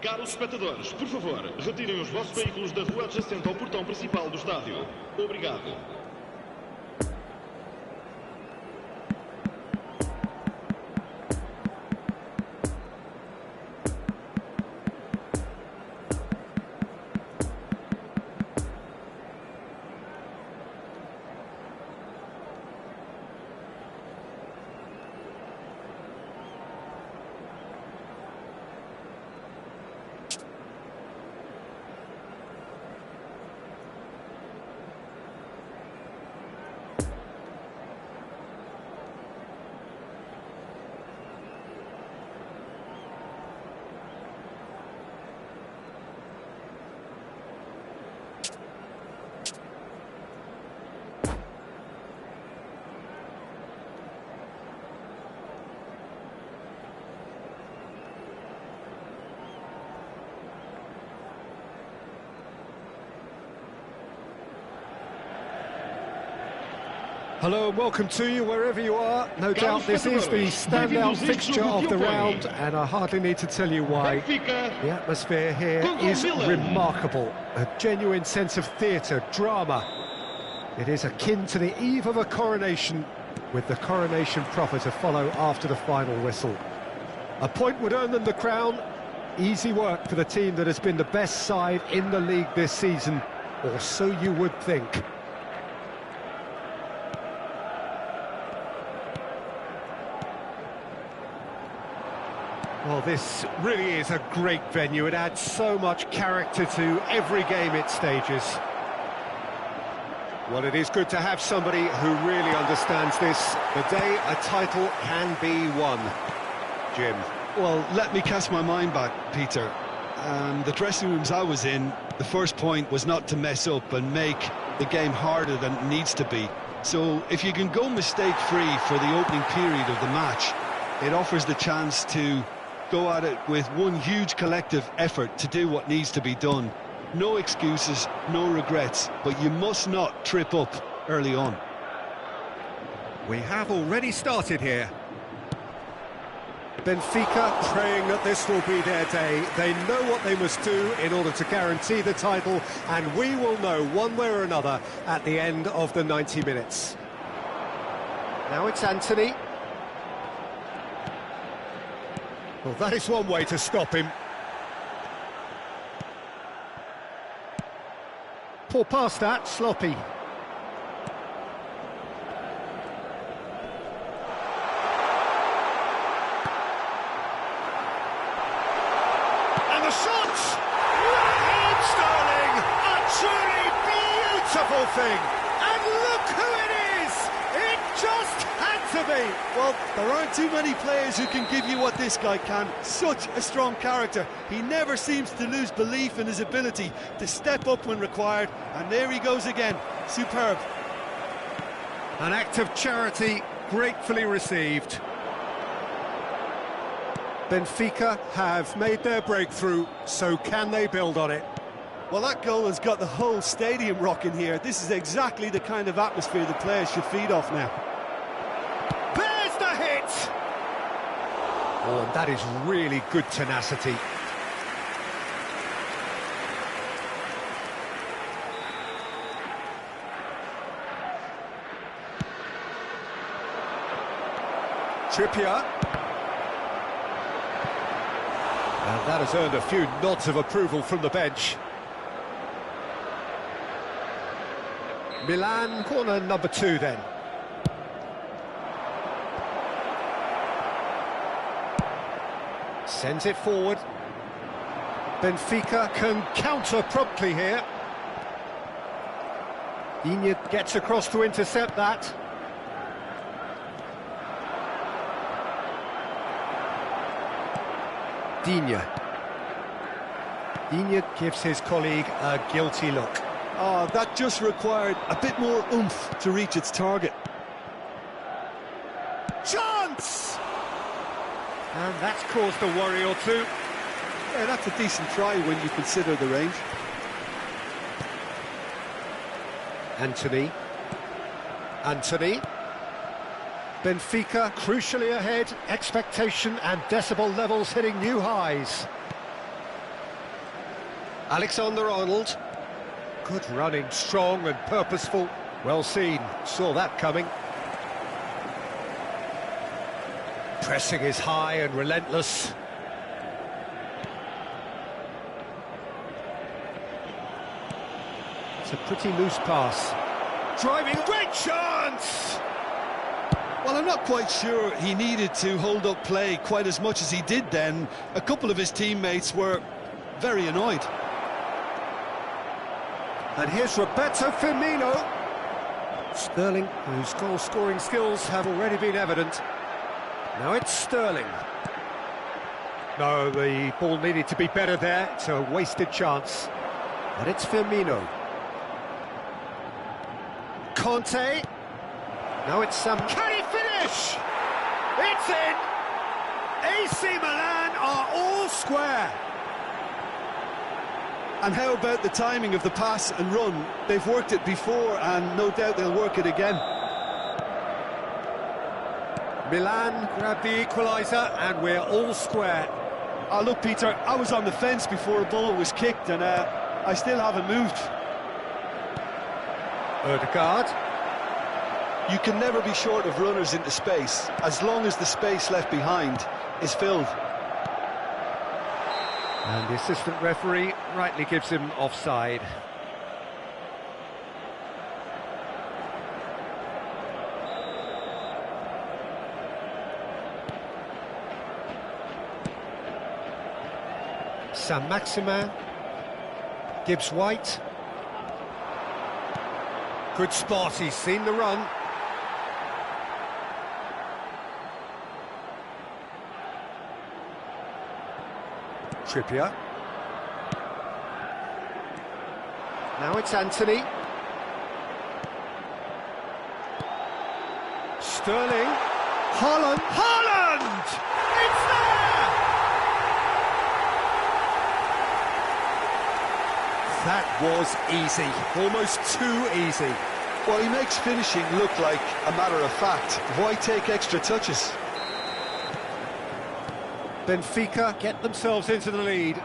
Caros espectadores, por favor, retirem os vossos veículos da rua adjacente ao portão principal do estádio. Obrigado. Hello and welcome to you wherever you are. No doubt this is the standout fixture of the round, and I hardly need to tell you why. The atmosphere here is remarkable. A genuine sense of theatre, drama. It is akin to the eve of a coronation, with the coronation proper to follow after the final whistle. A point would earn them the crown. Easy work for the team that has been the best side in the league this season, or so you would think. Well, this really is a great venue. It adds so much character to every game it stages. Well, it is good to have somebody who really understands this, the day a title can be won. Jim. Well, let me cast my mind back, Peter. The dressing rooms I was in, the first point was not to mess up and make the game harder than it needs to be. So if you can go mistake-free for the opening period of the match, it offers the chance to go at it with one huge collective effort to do what needs to be done. No excuses, no regrets, but you must not trip up early on. We have already started here. Benfica praying that this will be their day. They know what they must do in order to guarantee the title, and we will know one way or another at the end of the 90 minutes. Now it's Anthony. Well, that is one way to stop him. Poor pass that, sloppy. And the shot! Raheem Sterling! A truly beautiful thing! And look who it is! It just had to be! Well, there aren't too many players who can give you what this guy can. Such a strong character. He never seems to lose belief in his ability to step up when required, and there he goes again. Superb. An act of charity gratefully received. Benfica have made their breakthrough, so can they build on it? Well, that goal has got the whole stadium rocking here. This is exactly the kind of atmosphere the players should feed off now. There's the hit! Oh, and that is really good tenacity. Trippier. And that has earned a few nods of approval from the bench. Milan, corner number 2 then. Sends it forward. Benfica can counter promptly here. Digne gets across to intercept that. Digne gives his colleague a guilty look. Oh, that just required a bit more oomph to reach its target. Chance! And that's caused a worry or two. Yeah, that's a decent try when you consider the range. Anthony. Benfica crucially ahead, expectation and decibel levels hitting new highs. Alexander-Arnold. Good running, strong and purposeful. Well seen, saw that coming. Pressing is high and relentless. It's a pretty loose pass. Driving, great chance! Well, I'm not quite sure he needed to hold up play quite as much as he did then. A couple of his teammates were very annoyed. And here's Roberto Firmino. Sterling, whose goal-scoring skills have already been evident. Now it's Sterling. No, the ball needed to be better there. It's a wasted chance. And it's Firmino. Conte. Now it's some... Can he finish? It's in! AC Milan are all square. And how about the timing of the pass and run? They've worked it before, and no doubt they'll work it again. Milan grab the equaliser, and we're all square. Oh, look, Peter, I was on the fence before a ball was kicked, and I still haven't moved. Ødegaard. You can never be short of runners into space, as long as the space left behind is filled. And the assistant referee rightly gives him offside. Saint-Maximin. Gibbs-White. Good spot, he's seen the run. Trippier. Now it's Anthony. Sterling. Haaland. Haaland! It's there! That was easy. Almost too easy. Well, he makes finishing look like a matter of fact. Why take extra touches? Benfica get themselves into the lead.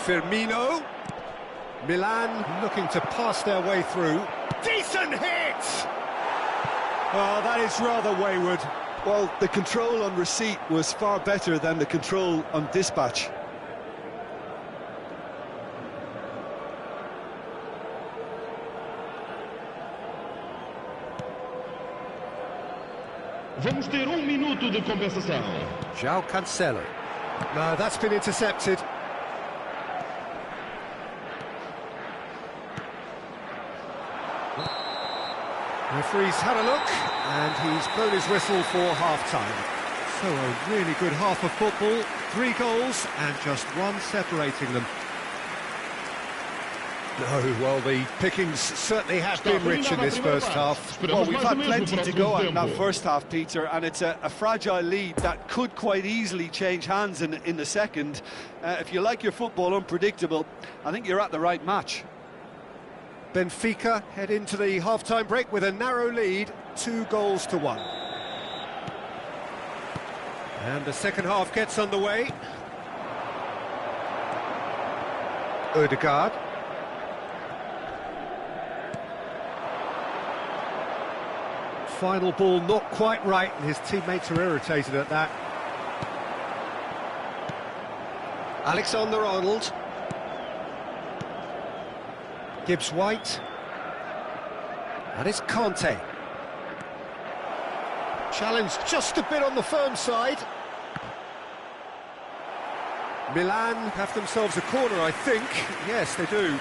Firmino. Milan looking to pass their way through. Decent hit! Oh, that is rather wayward. Well, the control on receipt was far better than the control on dispatch. Vamos ter minuto de compensação. João Cancelo. No, that's been intercepted. Referee's had a look, and he's blown his whistle for half-time. So a really good half of football, 3 goals, and just one separating them. No, well, the pickings certainly have been rich in this first half. Well, we've had plenty to go at in that first half, Peter, and it's a fragile lead that could quite easily change hands in the second. If you like your football unpredictable, I think you're at the right match. Benfica head into the half-time break with a narrow lead, 2 goals to 1. And the second half gets underway. Ødegaard. Final ball not quite right, and his teammates are irritated at that. Alexander-Arnold. Gibbs-White. And it's Conte. Challenge just a bit on the firm side. Milan have themselves a corner, I think. Yes, they do.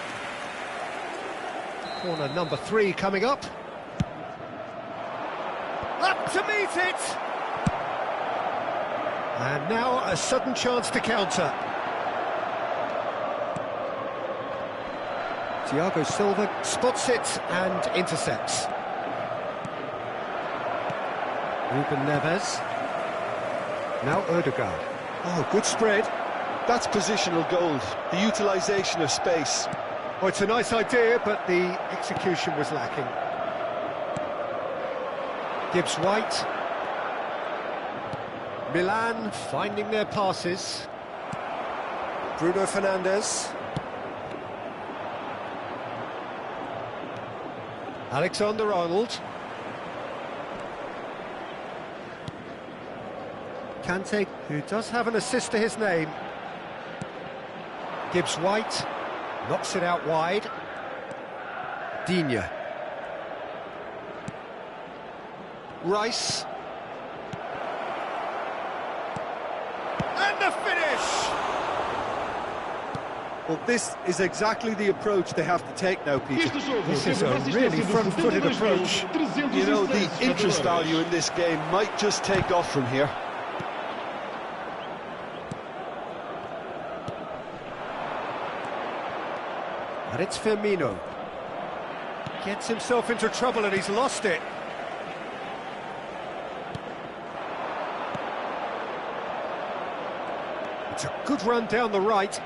Corner number 3 coming up. Up to meet it! And now a sudden chance to counter. Thiago Silva spots it and intercepts. Ruben Neves. Now Ødegaard. Oh, good spread. That's positional gold, the utilisation of space. Oh, it's a nice idea, but the execution was lacking. Gibbs-White. Milan finding their passes. Bruno Fernandes. Alexander-Arnold. Kante, who does have an assist to his name. Gibbs-White knocks it out wide. Digne. Rice. And the finish! Well, this is exactly the approach they have to take now, Peter. This is a really front-footed approach. You know, the interest value in this game might just take off from here. And it's Firmino. Gets himself into trouble and he's lost it. It's a good run down the right.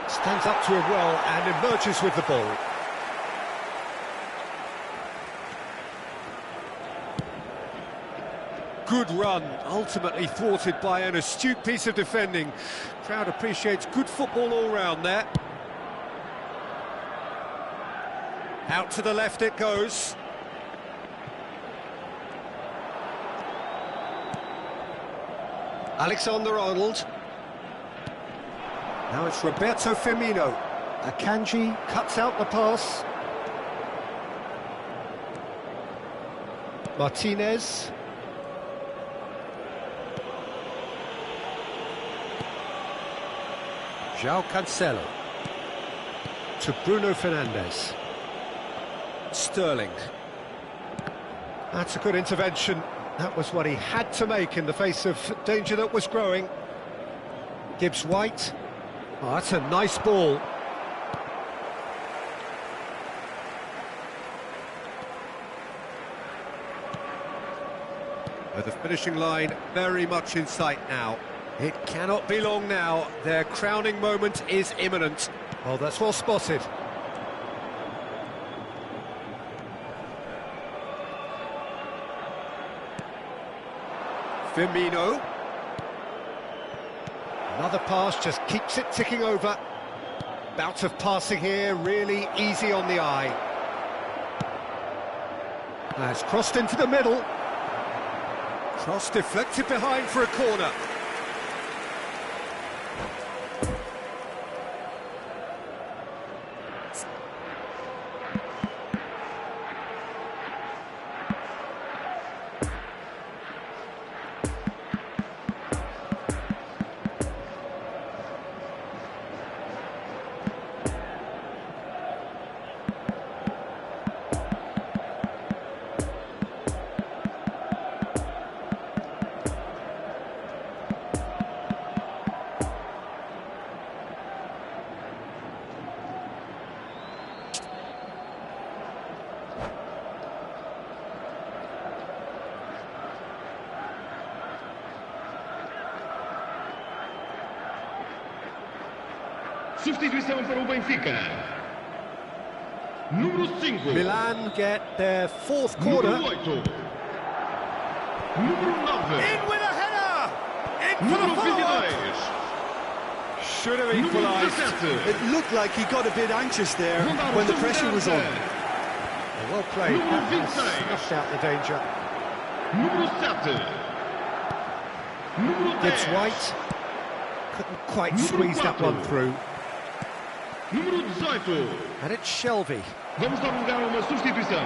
Stands up to it well and emerges with the ball. good run, ultimately thwarted by an astute piece of defending. Crowd appreciates good football all round there. Out to the left it goes. Alexander-Arnold. Now it's Roberto Firmino. Akanji cuts out the pass. Martinez. João Cancelo. To Bruno Fernandes. Sterling. That's a good intervention. That was what he had to make in the face of danger that was growing. Gibbs White. Oh, that's a nice ball. With the finishing line very much in sight now. It cannot be long now. Their crowning moment is imminent. Oh, that's well spotted. Firmino. Another pass just keeps it ticking over. Bout of passing here, really easy on the eye. It's crossed into the middle. Cross deflected behind for a corner. Substituição para o Benfica. Número 5. Milan get their fourth quarter. Número 8. Número 9. In with a header! In for the Número follow-up! 22. Should have Número equalised. 17. It looked like he got a bit anxious there when the pressure was on. Well played. Número That 26. snuffed out the danger. Número 7. Número 10. Gibbs White couldn't quite squeeze that one through. Número 18. And it's Shelby. Vamos dar lugar a uma substituição.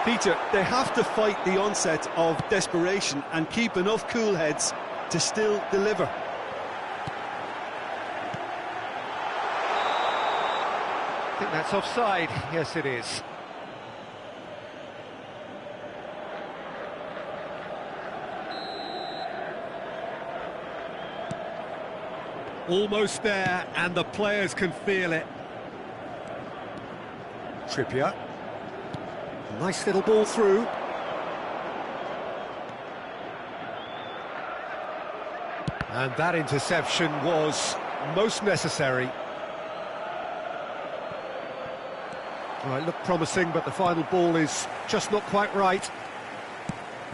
Peter, they have to fight the onset of desperation and keep enough cool heads to still deliver. I think that's offside. Yes, it is. Almost there, and the players can feel it. Trippier. Nice little ball through. And that interception was most necessary. Well, it looked promising, but the final ball is just not quite right.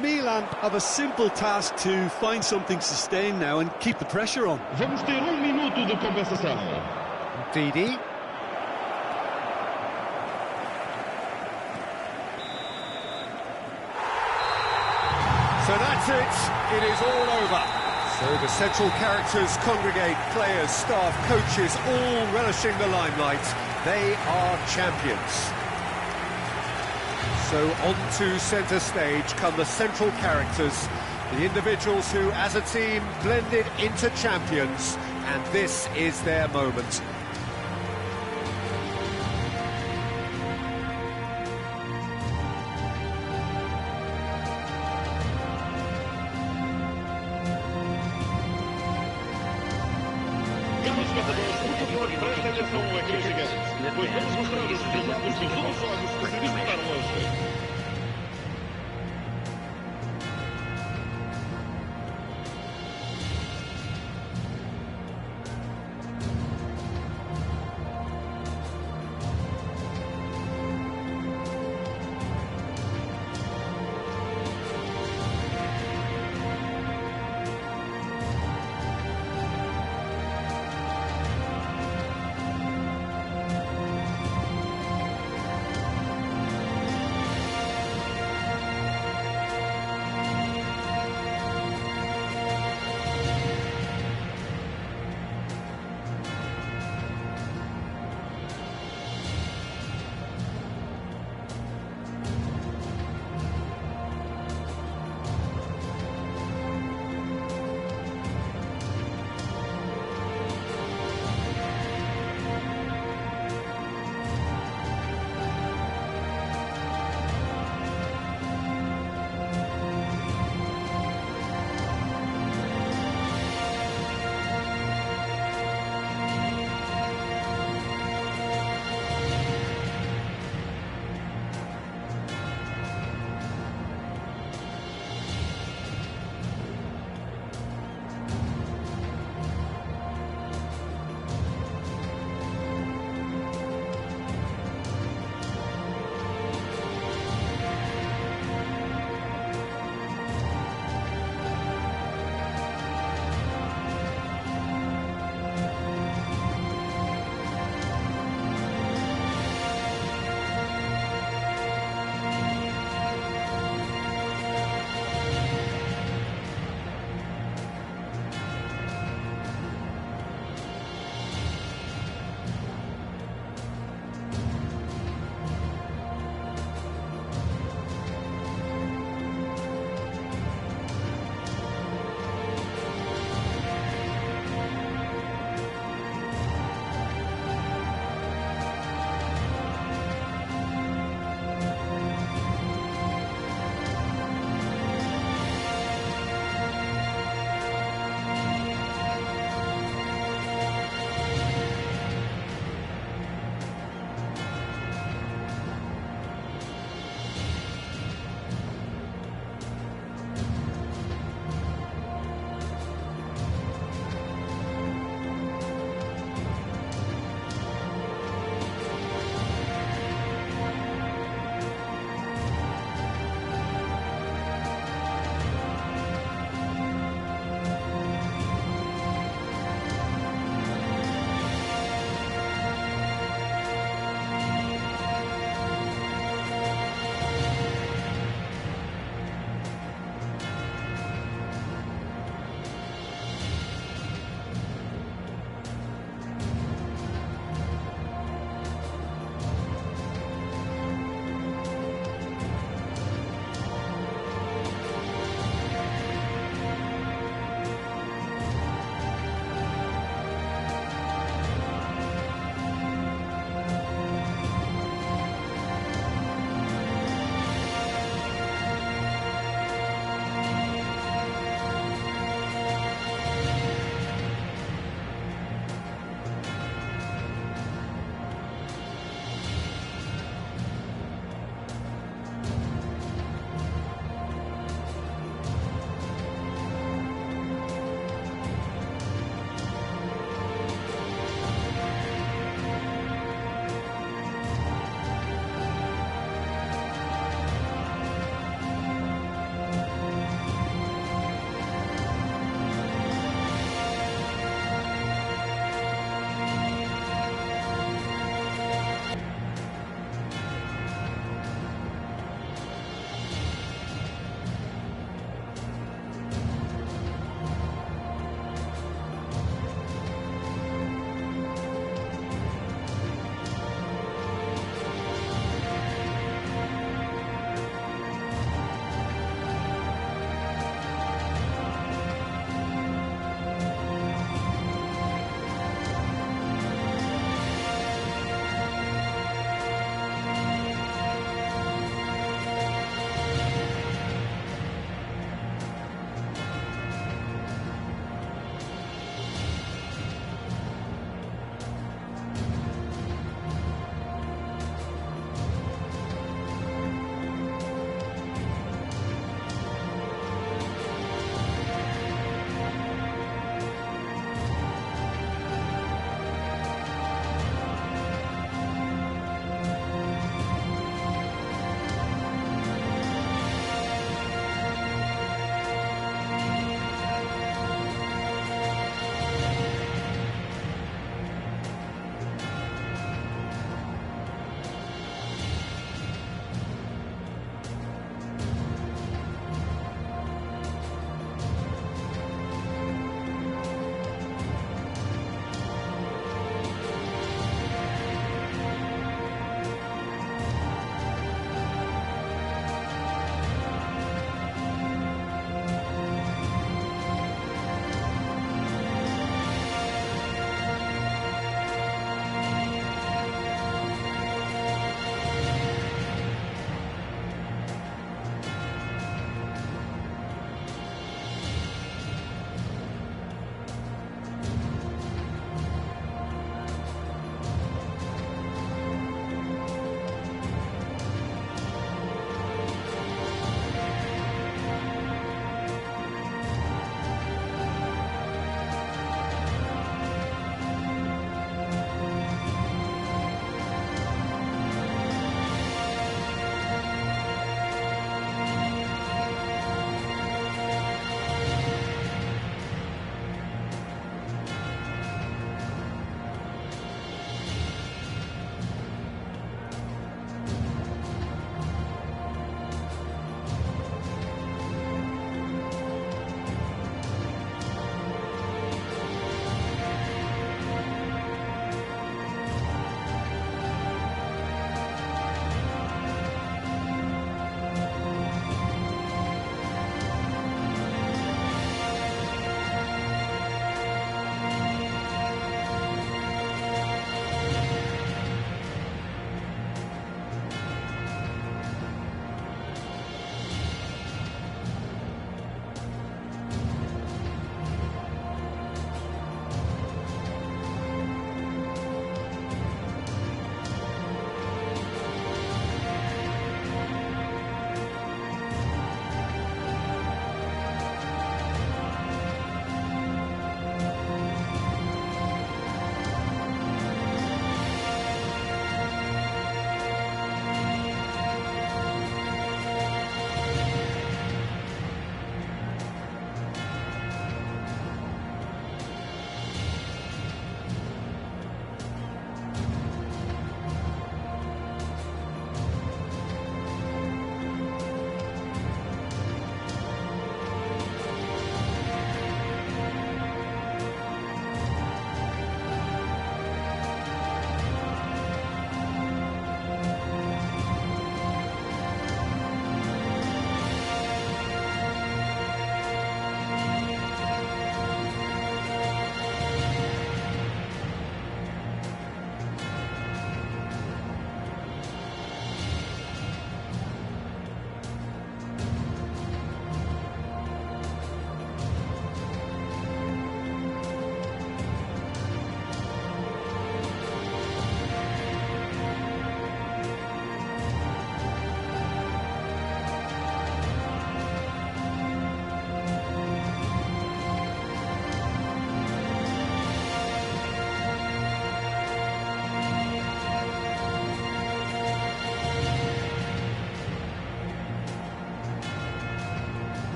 Milan have a simple task to find something sustained now and keep the pressure on. Vamos ter minuto de compensação. Didi. So that's it. It is all over. So the central characters congregate, players, staff, coaches, all relishing the limelight. They are champions. So on to centre stage come the central characters, the individuals who, as a team, blended into champions, and this is their moment. Caros espectadores, por favor, prestem atenção ao ecrã gigante, pois vamos mostrar os resultados de todos os jogos que se disputaram hoje.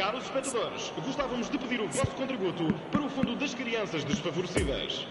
Caros espectadores, gostávamos de pedir o vosso contributo para o Fundo das Crianças Desfavorecidas.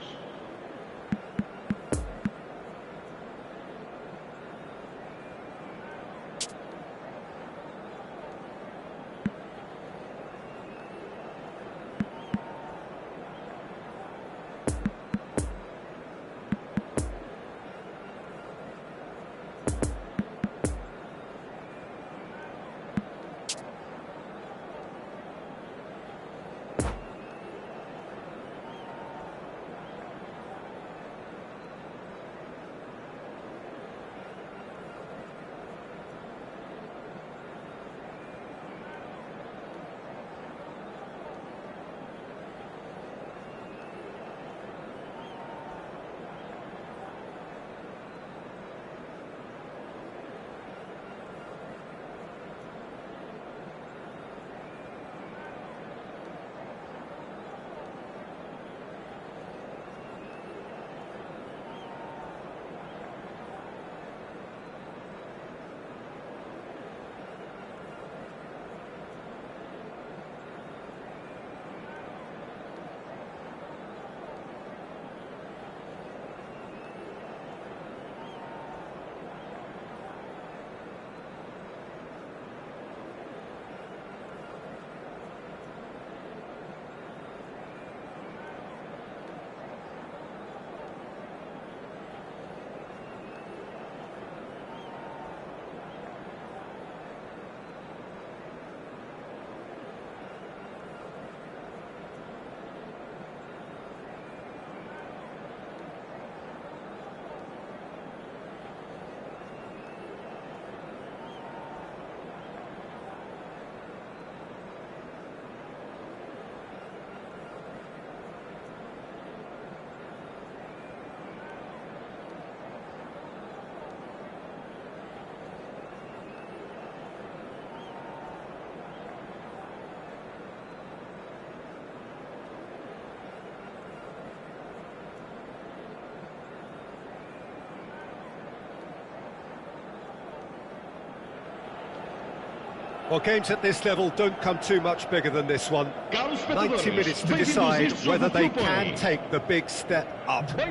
Well, games at this level don't come too much bigger than this one. 90 minutes to decide whether they can take the big step up. The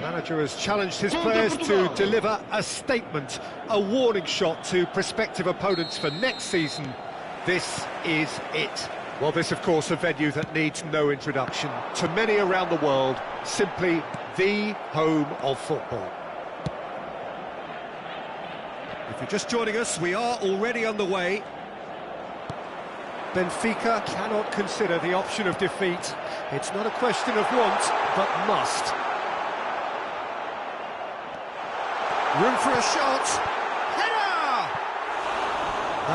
manager has challenged his players to deliver a statement, a warning shot to prospective opponents for next season. This is it. Well, this, of course, a venue that needs no introduction. To many around the world, simply the home of football. If you're just joining us, we are already underway. Benfica cannot consider the option of defeat. It's not a question of want, but must. Room for a shot. Header!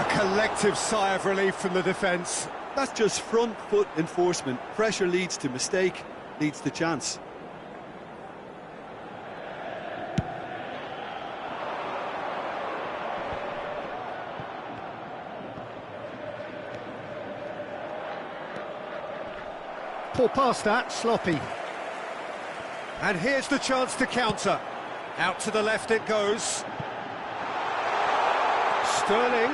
A collective sigh of relief from the defence. That's just front foot enforcement. Pressure leads to mistake, leads to chance. Pull past that, sloppy. And here's the chance to counter. Out to the left it goes. Sterling.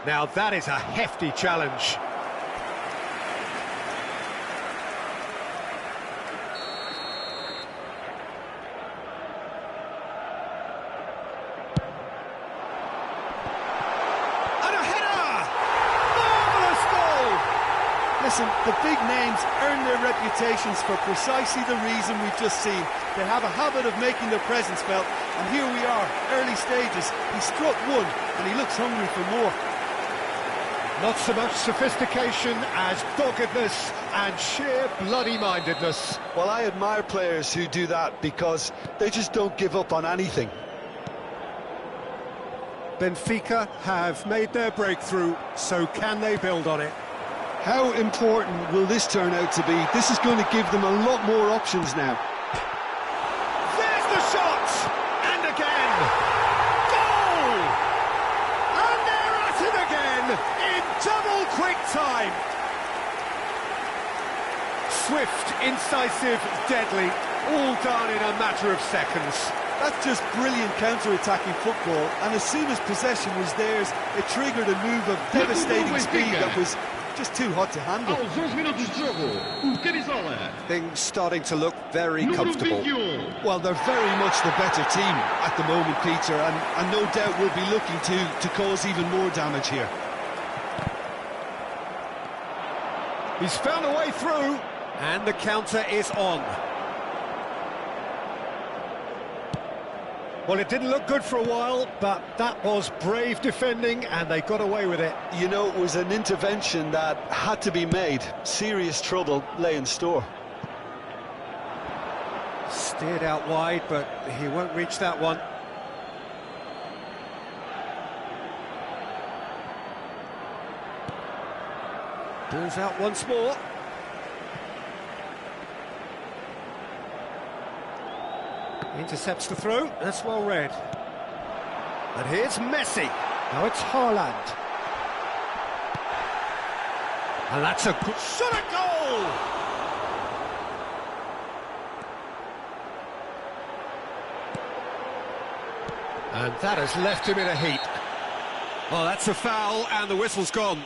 Now that is a hefty challenge. Listen, the big names earn their reputations for precisely the reason we've just seen. They have a habit of making their presence felt, and here we are, early stages. He struck one, and he looks hungry for more. Not so much sophistication as doggedness and sheer bloody-mindedness. Well, I admire players who do that because they just don't give up on anything. Benfica have made their breakthrough, so can they build on it? How important will this turn out to be? This is going to give them a lot more options now. There's the shot! And again! Goal! And they're at it again in double quick time! Swift, incisive, deadly, all done in a matter of seconds. That's just brilliant counter-attacking football, and as soon as possession was theirs, it triggered a move of devastating speed that was just too hot to handle. Aos 11 minutos de jogo, o camisola. Things starting to look very comfortable. Well, they're very much the better team at the moment, Peter, and no doubt will be looking to cause even more damage here. He's found a way through, and the counter is on. Well, it didn't look good for a while, but that was brave defending, and they got away with it. You know, it was an intervention that had to be made. Serious trouble lay in store. Steered out wide, but he won't reach that one. Ball's out once more. Intercepts the throw, that's well read. And here's Messi. Now it's Haaland. And that's a good shot at goal! And that has left him in a heap. Well, that's a foul, and the whistle's gone.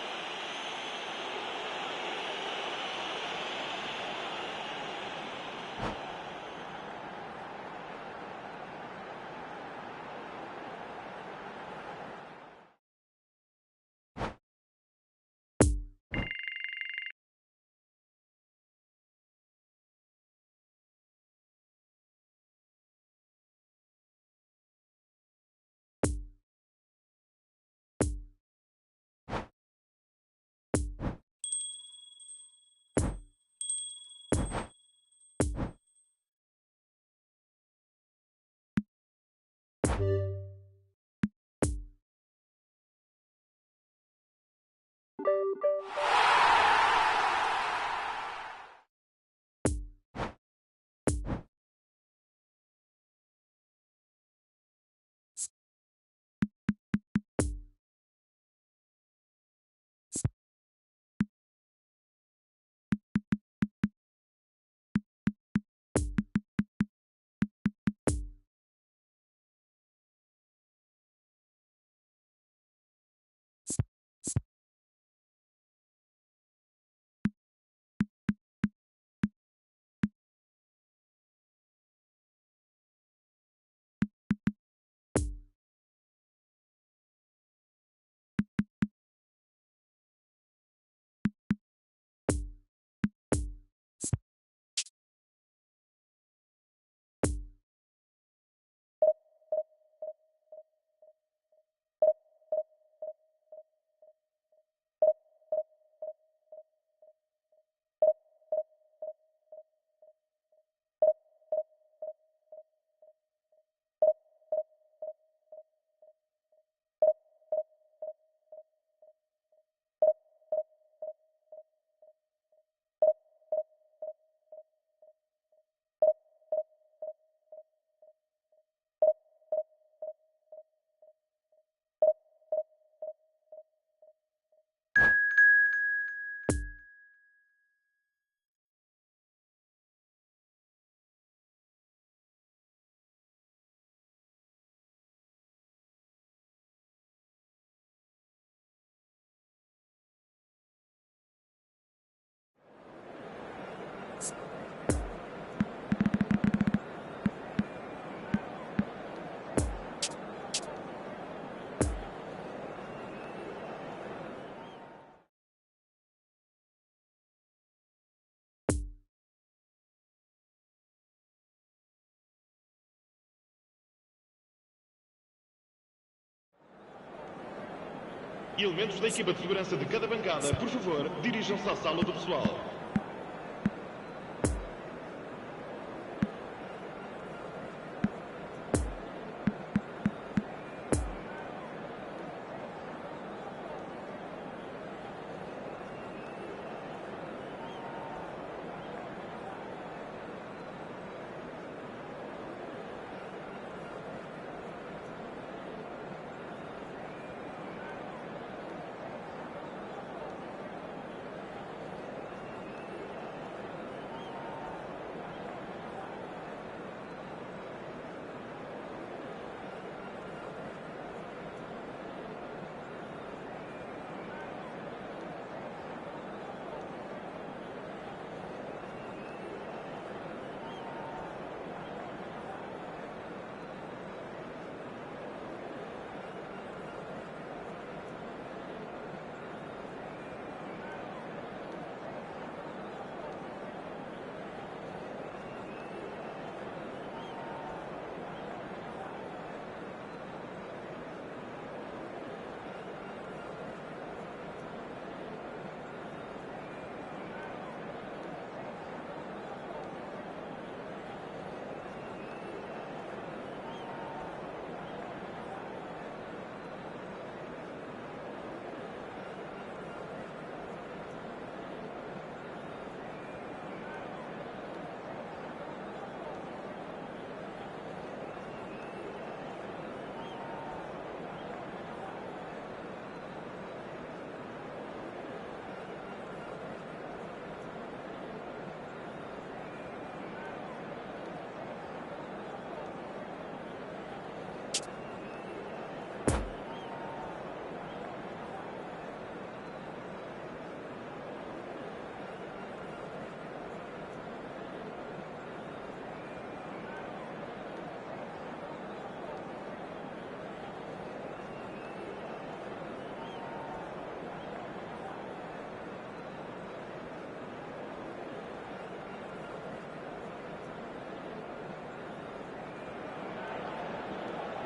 Elementos da equipa de segurança de cada bancada, por favor, dirijam-se à sala do pessoal.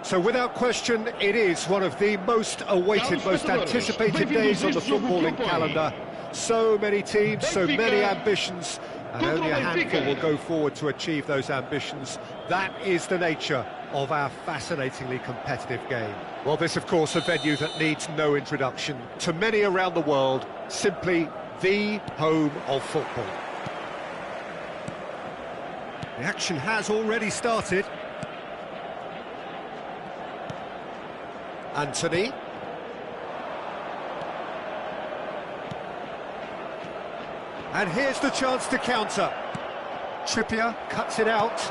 So without question, it is one of the most awaited, most anticipated days on the footballing calendar. So many teams, so many ambitions, and only a handful will go forward to achieve those ambitions. That is the nature of our fascinatingly competitive game. Well, this, of course, a venue that needs no introduction. To many around the world, simply the home of football. The action has already started. Anthony. And here's the chance to counter. Trippier cuts it out.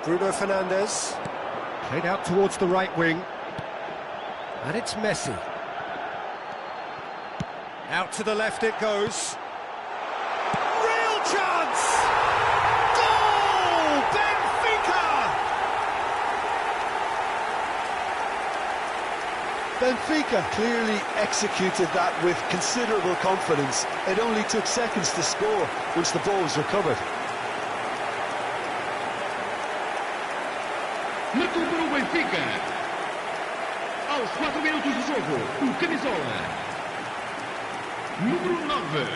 Bruno Fernandes. Played out towards the right wing. And it's Messi. Out to the left it goes. Real chance! Goal! Benfica! Benfica clearly executed that with considerable confidence. It only took seconds to score once the ball was recovered. Marcou para o Benfica. Aos 4 minutos de jogo, o camisola número 9.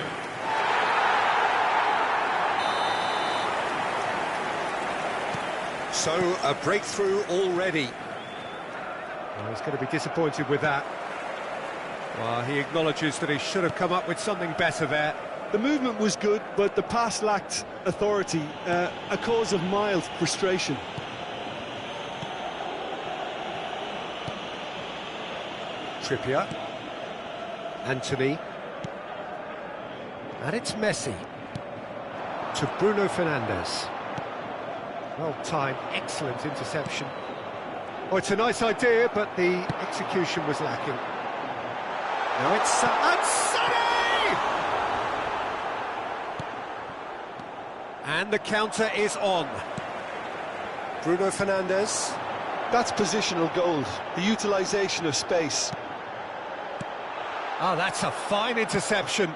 So, a breakthrough already. Well, he's going to be disappointed with that. Well, he acknowledges that he should have come up with something better there. The movement was good, but the pass lacked authority, a cause of mild frustration. Trippier. Anthony. And it's Messi. To Bruno Fernandes. Well timed, excellent interception. Oh, it's a nice idea, but the execution was lacking. Now it's Sonny! And the counter is on. Bruno Fernandes. That's positional goals, the utilisation of space. Oh, that's a fine interception.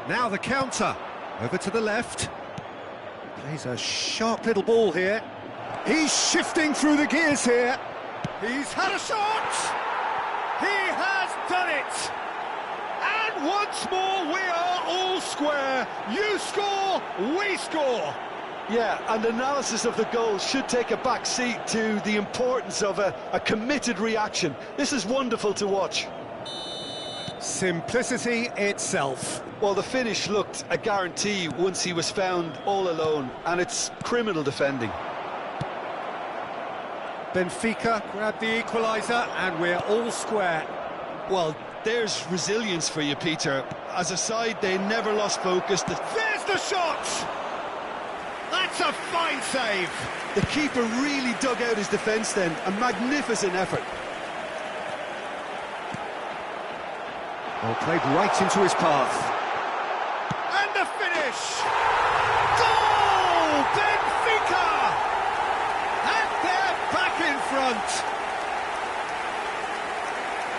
Now the counter. Over to the left. Plays a sharp little ball here. He's shifting through the gears here. He's had a shot! He has done it! And once more we are all square. You score, we score. Yeah, and analysis of the goal should take a back seat to the importance of a committed reaction. This is wonderful to watch. Simplicity itself. Well, the finish looked a guarantee once he was found all alone, and it's criminal defending. Benfica grab the equaliser, and we're all square. Well, there's resilience for you, Peter. As a side, they never lost focus. There's the shot! That's a fine save! The keeper really dug out his defence then. A magnificent effort. Well, played right into his path. And the finish! Goal! Benfica! And they're back in front!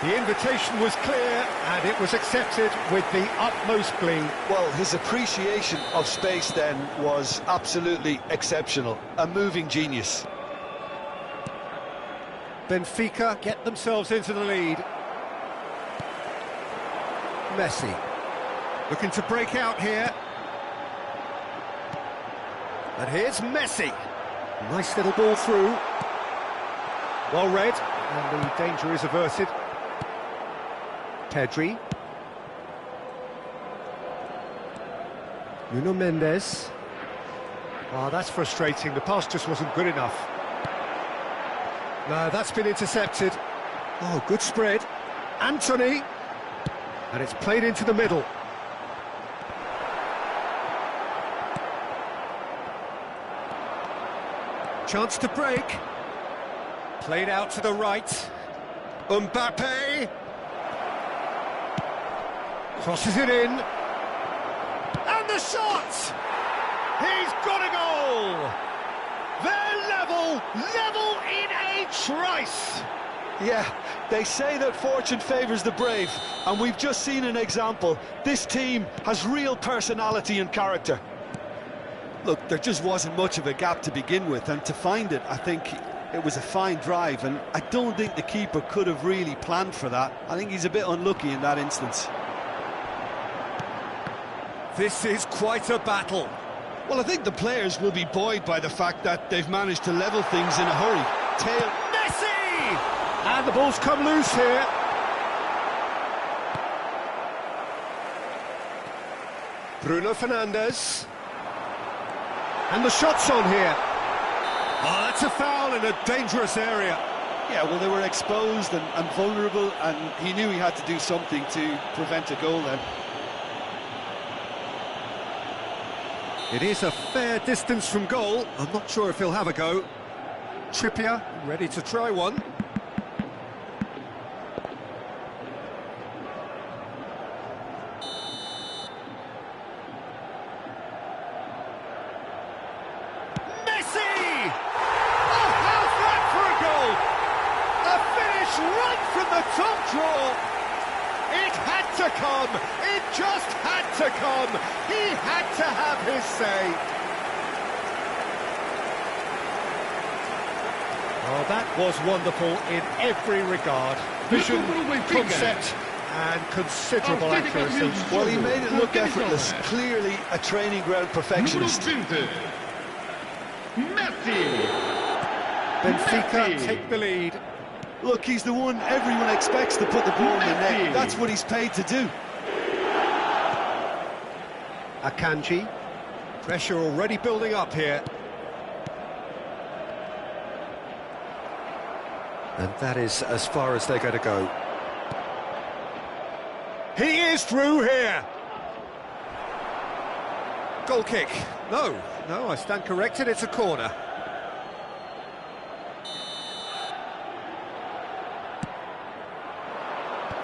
The invitation was clear, and it was accepted with the utmost glee. Well, his appreciation of space then was absolutely exceptional. A moving genius. Benfica get themselves into the lead. Messi. Looking to break out here. And here's Messi. Nice little ball through. Well read, and the danger is averted. Pedri. Nuno Mendes. Oh, that's frustrating. The pass just wasn't good enough. No, that's been intercepted. Oh, good spread. Anthony. And it's played into the middle. Chance to break. Played out to the right. Mbappe. Crosses it in. And the shot! He's got a goal! They're level in a trice! Yeah, they say that fortune favours the brave, and we've just seen an example. This team has real personality and character. Look, there just wasn't much of a gap to begin with, and to find it, I think it was a fine drive, and I don't think the keeper could have really planned for that. I think he's a bit unlucky in that instance. This is quite a battle. Well, I think the players will be buoyed by the fact that they've managed to level things in a hurry. Messi! And the ball's come loose here. Bruno Fernandes. And the shot's on here. Oh, that's a foul in a dangerous area. Yeah, well, they were exposed and vulnerable, and he knew he had to do something to prevent a goal then. It is a fair distance from goal. I'm not sure if he'll have a go. Trippier, ready to try one. Messi! Oh, how's that for a goal? A finish right from the top draw. It had to come. It just had to come. He had to have his say. Oh, that was wonderful in every regard. Vision, concept, and considerable accuracy. Well, he made it look effortless. Clearly a training ground perfectionist. Benfica take the lead. Look, he's the one everyone expects to put the ball in the net. That's what he's paid to do. Akanji. Pressure already building up here. And that is as far as they're going to go. He is through here. Goal kick. No, I stand corrected. It's a corner.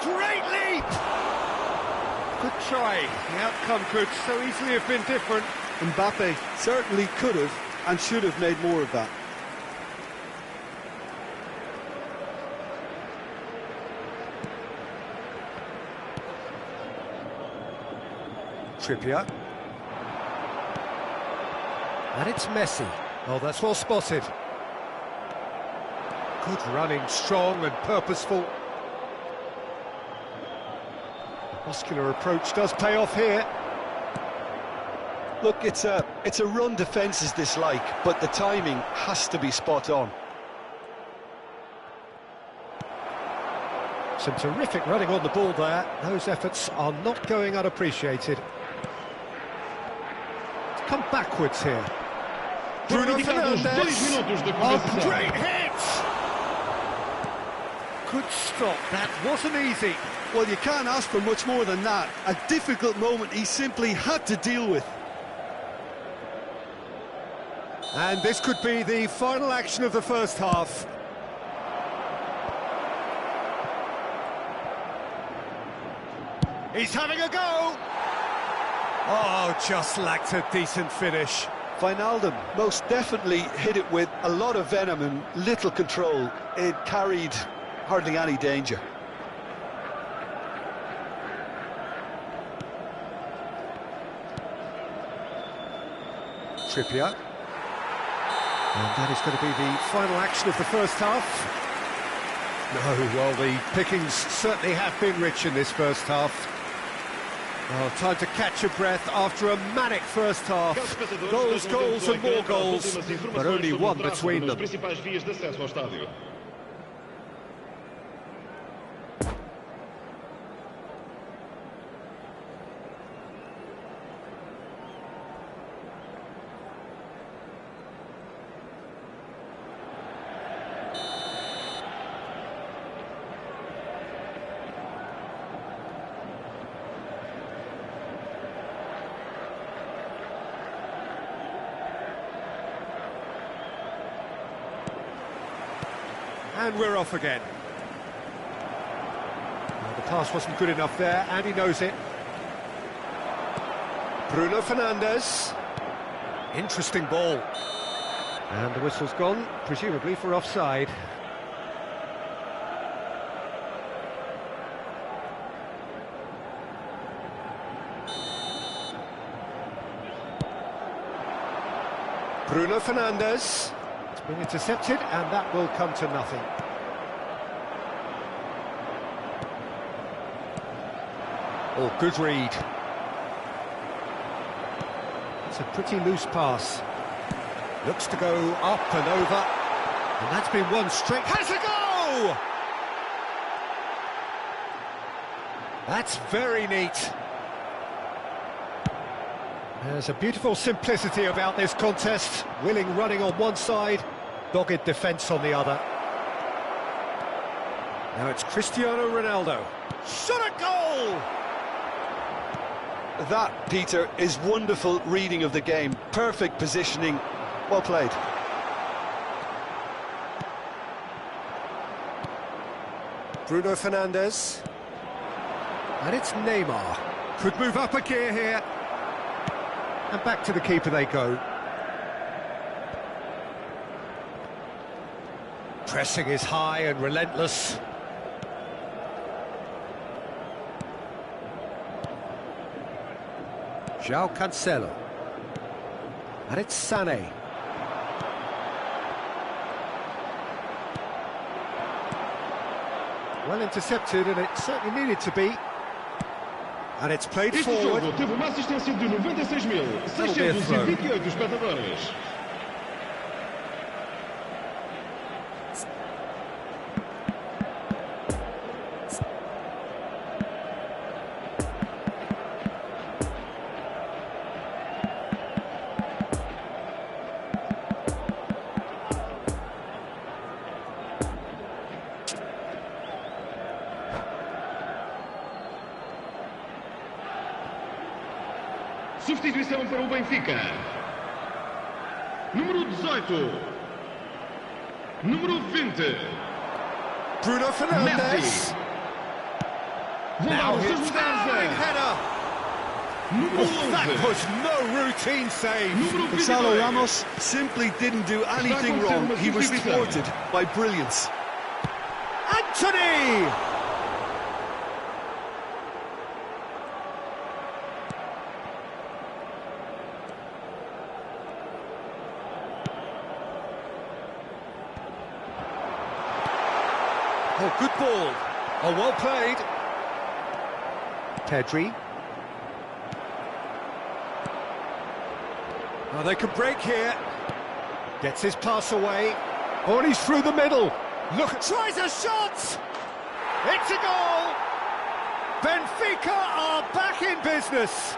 Great leap! Good try. The outcome could so easily have been different. Mbappe certainly could have and should have made more of that. Trippier. And it's Messi. Oh, that's well spotted. Good running, strong and purposeful. The muscular approach does pay off here. Look, it's a run defence is dislike, but the timing has to be spot on. Some terrific running on the ball there. Those efforts are not going unappreciated. Come backwards here. Bruno Fernandes. Oh, great hit! Good stop. That wasn't easy. Well, you can't ask for much more than that. A difficult moment he simply had to deal with. And this could be the final action of the first half. He's having a go! Oh, just lacked a decent finish. Wijnaldum most definitely hit it with a lot of venom and little control. It carried hardly any danger. Trippier. And that is going to be the final action of the first half. No, well, the pickings certainly have been rich in this first half. Oh, time to catch your breath after a manic first half. Goals, goals and more goals, but only one between them. And we're off again. Well, the pass wasn't good enough there, and he knows it. Bruno Fernandes. Interesting ball. And the whistle's gone, presumably for offside. Bruno Fernandes. It's been intercepted, and that will come to nothing. Oh, good read. It's a pretty loose pass. Looks to go up and over. And that's been one straight. Has a go! That's very neat. There's a beautiful simplicity about this contest. Willing running on one side, dogged defence on the other. Now it's Cristiano Ronaldo. Shot a goal! That, Peter, is wonderful reading of the game. Perfect positioning. Well played. Bruno Fernandes. And it's Neymar. Could move up a gear here. And back to the keeper they go. Pressing is high and relentless. João Cancelo. And it's Sané. Well intercepted, and it certainly needed to be. And it's played forward. Jogo teve uma assistência de 96.628 espectadores. Substituição para o Benfica. Número 18. Número 20. Bruno Fernandes. Now his towering header. That was no routine save. Gonzalo Ramos simply didn't do anything wrong. He was thwarted by brilliance. Anthony! Oh, good ball. Oh, well played. Pedri. Oh, they could break here. Gets his pass away. Oh, and he's through the middle. Look, tries a shot! It's a goal! Benfica are back in business.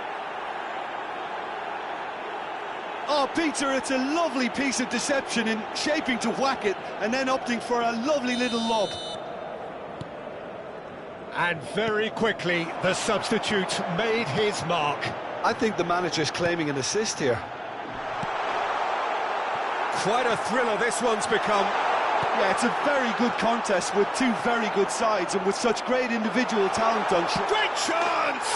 Oh, Peter, it's a lovely piece of deception in shaping to whack it and then opting for a lovely little lob. And very quickly, the substitute made his mark. I think the manager's claiming an assist here. Quite a thriller this one's become. Yeah, it's a very good contest with two very good sides and with such great individual talent on show. Great chance!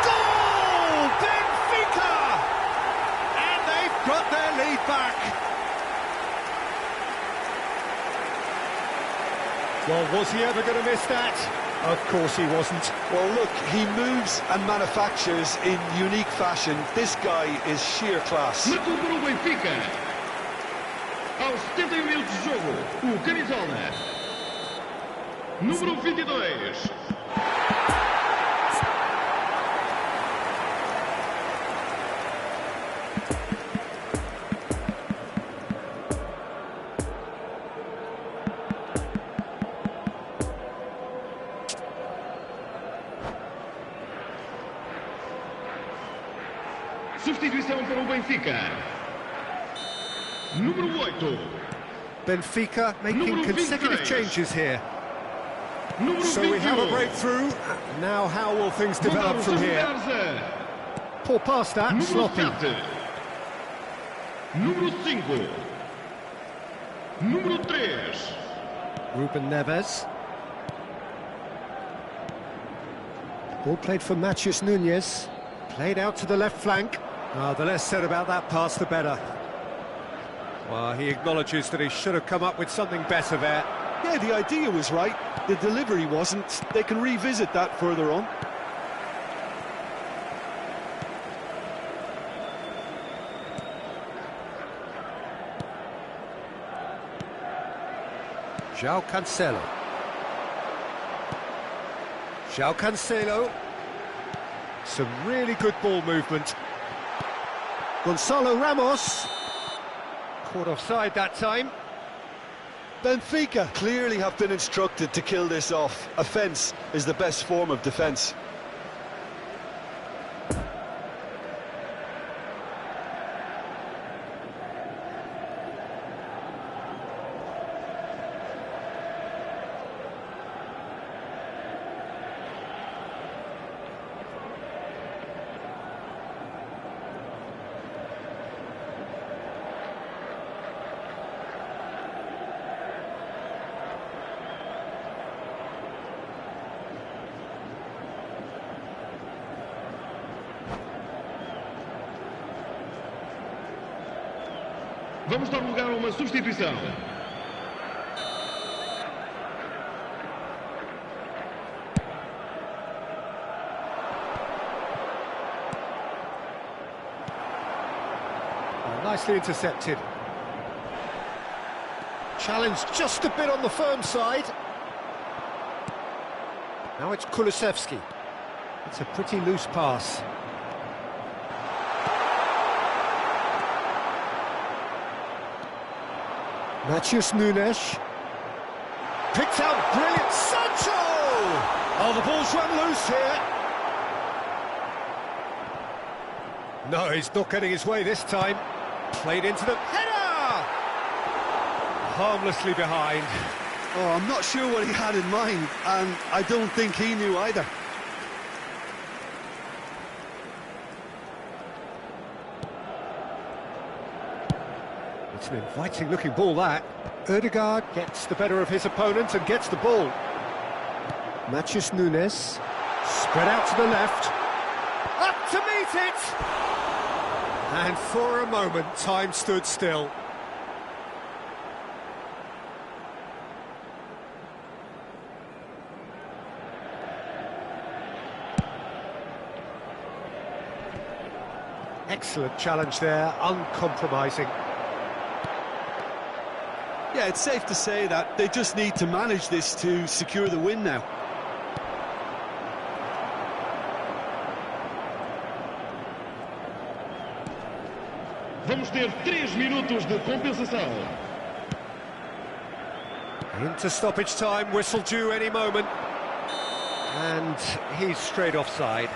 Goal! Benfica! And they've got their lead back. Well, was he ever going to miss that? Of course he wasn't. Well, look, he moves and manufactures in unique fashion. This guy is sheer class. Marcou para o Benfica. Aos 71 minutos de jogo, o camisola número 22. Substituição para o Benfica. Número 8. Benfica making consecutive changes here. Número So we have a breakthrough. Now how will things develop from here? Poor pass that, Número sloppy. 7. Número 5. Número 3. Ruben Neves. Ball played for Matheus Nunes. Played out to the left flank. The less said about that pass, the better. Well, he acknowledges that he should have come up with something better there. Yeah, the idea was right. The delivery wasn't. They can revisit that further on. João Cancelo. João Cancelo. Some really good ball movement. Gonçalo Ramos. Caught offside that time. Benfica clearly have been instructed to kill this off. Offence is the best form of defence. Vamos dar lugar a uma substituição. Nicely intercepted. Challenge just a bit on the firm side. Now it's Kulusevski. It's a pretty loose pass. Matheus Nunes. Picked out, brilliant. Sancho! Oh, the ball's run loose here. No, he's not getting his way this time. Played into the header! Harmlessly behind. Oh, I'm not sure what he had in mind, and I don't think he knew either. It's an inviting-looking ball, that. Ødegaard gets the better of his opponent and gets the ball. Matheus Nunes. Spread out to the left. Up to meet it! And for a moment, time stood still. Excellent challenge there, uncompromising. Yeah, it's safe to say that they just need to manage this to secure the win now. Vamos ter 3 minutos de compensação. Into stoppage time, whistle due any moment. And he's straight offside.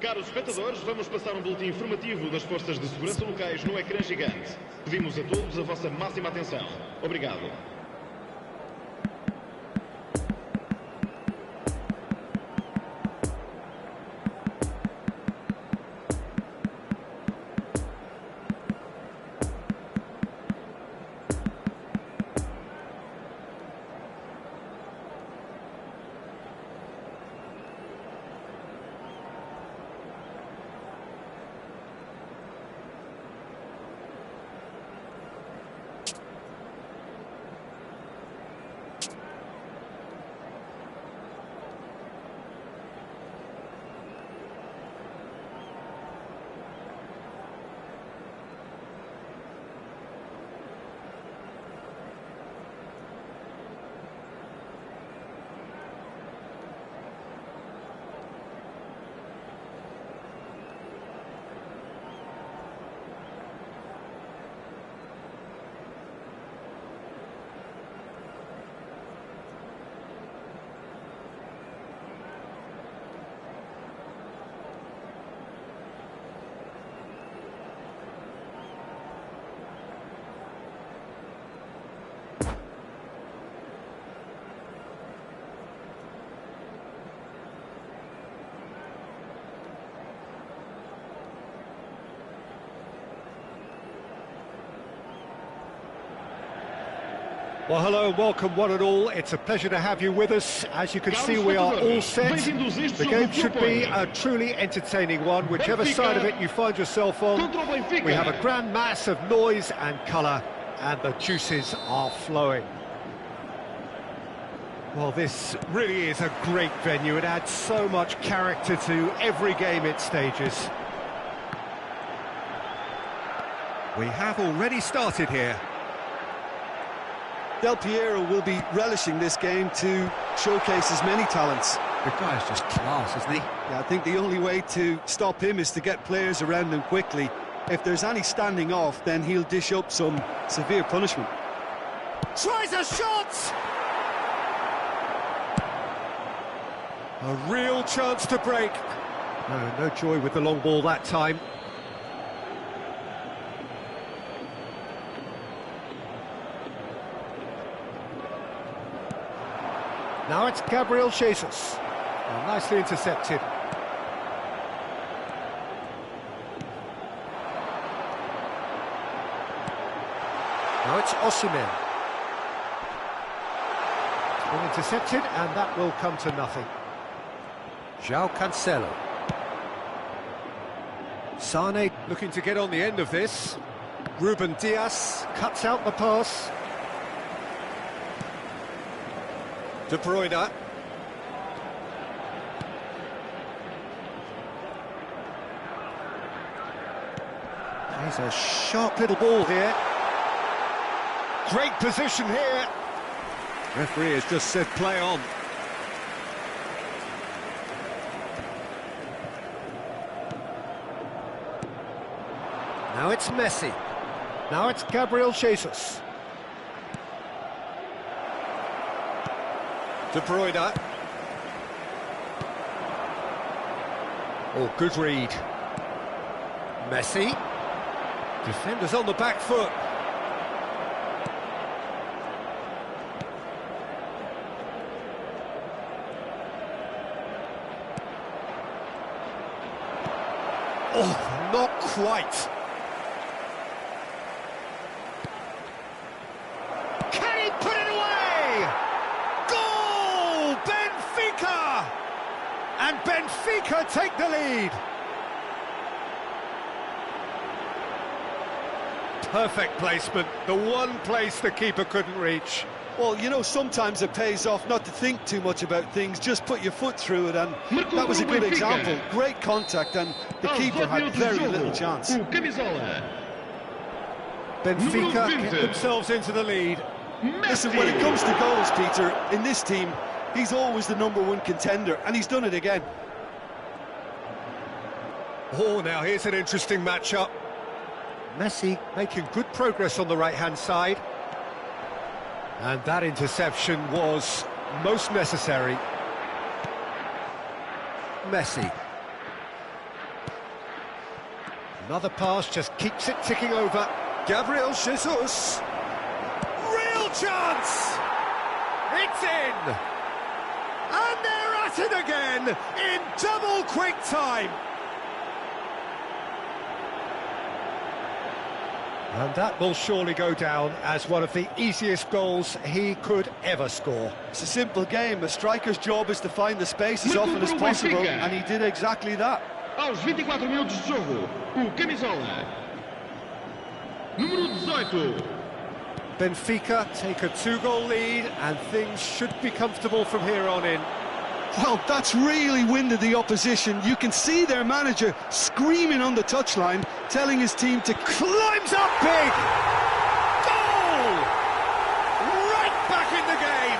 Caros espectadores, vamos passar um boletim informativo das forças de segurança locais no ecrã gigante. Pedimos a todos a vossa máxima atenção. Obrigado. Well, hello and welcome one and all. It's a pleasure to have you with us. As you can see, we are all set. The game should be a truly entertaining one, whichever side of it you find yourself on. We have a grand mass of noise and colour, and the juices are flowing. Well, this really is a great venue. It adds so much character to every game it stages. We have already started here. Del Piero will be relishing this game to showcase his many talents. The guy's just class, isn't he? Yeah, I think the only way to stop him is to get players around him quickly. If there's any standing off, then he'll dish up some severe punishment. Tries a shot! A real chance to break. No joy with the long ball that time. Now it's Gabriel Jesus. Well, nicely intercepted. Now it's Osimhen. It's been intercepted, and that will come to nothing. João Cancelo. Sane looking to get on the end of this. Ruben Dias cuts out the pass. De Bruyne. He's a sharp little ball here. Great position here. Referee has just said play on. Now it's Messi. Now it's Gabriel Jesus. De Bruyne. Oh, good read. Messi. Defenders on the back foot. Oh, not quite. Can he put it away? Goal! Benfica! And Benfica take the lead. Perfect placement, the one place the keeper couldn't reach. Well, you know, sometimes it pays off not to think too much about things, just put your foot through it, and that was a good example. Great contact, and the keeper had very little chance. Benfica get themselves into the lead. Listen, when it comes to goals, Peter, in this team, he's always the #1 contender, and he's done it again. Oh, now here's an interesting matchup. Messi making good progress on the right-hand side. And that interception was most necessary. Messi. Another pass just keeps it ticking over. Gabriel Jesus. Real chance! It's in! And they're at it again in double quick time. And that will surely go down as one of the easiest goals he could ever score. It's a simple game. A striker's job is to find the space as often as possible, and he did exactly that. Aos 24 minutos de jogo, o camisola número 18. Benfica take a 2-goal lead, and things should be comfortable from here on in. Well, that's really winded the opposition. You can see their manager screaming on the touchline, telling his team to climbs up big! Goal! Right back in the game!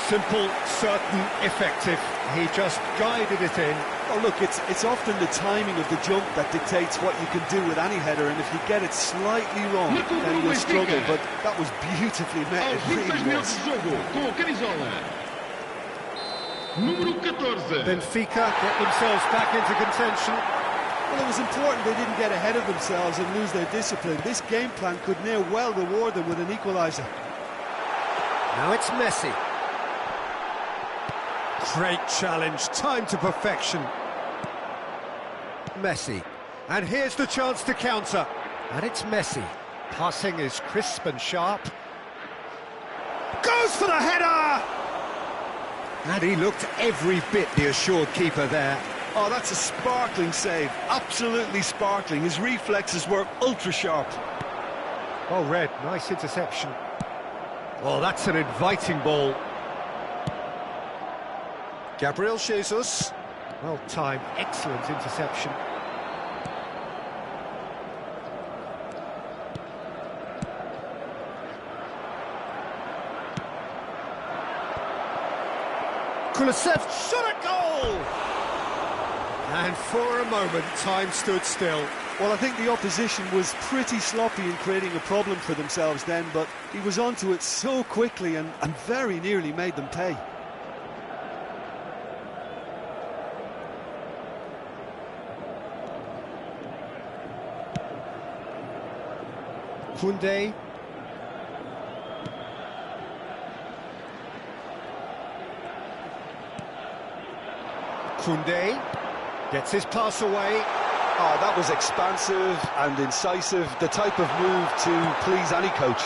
Simple, certain, effective. He just guided it in. Oh, look, it's often the timing of the jump that dictates what you can do with any header, and if you get it slightly wrong, then you'll struggle, but that was beautifully met. Aos 26 minutos de jogo, com a camisola número 14. Benfica get themselves back into contention. Well, it was important they didn't get ahead of themselves and lose their discipline. This game plan could near well reward them with an equaliser. Now it's Messi. Great challenge, time to perfection. Messi, and here's the chance to counter. And it's Messi. Passing is crisp and sharp. Goes for the header! And he looked every bit the assured keeper there. Oh, that's a sparkling save, absolutely sparkling. His reflexes were ultra-sharp. Oh, Red, nice interception. Well, that's an inviting ball. Gabriel Jesus. Well timed, excellent interception. Kulusevski shot a goal! And for a moment, time stood still. Well, I think the opposition was pretty sloppy in creating a problem for themselves then, but he was onto it so quickly and very nearly made them pay. Koundé. Koundé gets his pass away. Oh, that was expansive and incisive, the type of move to please any coach.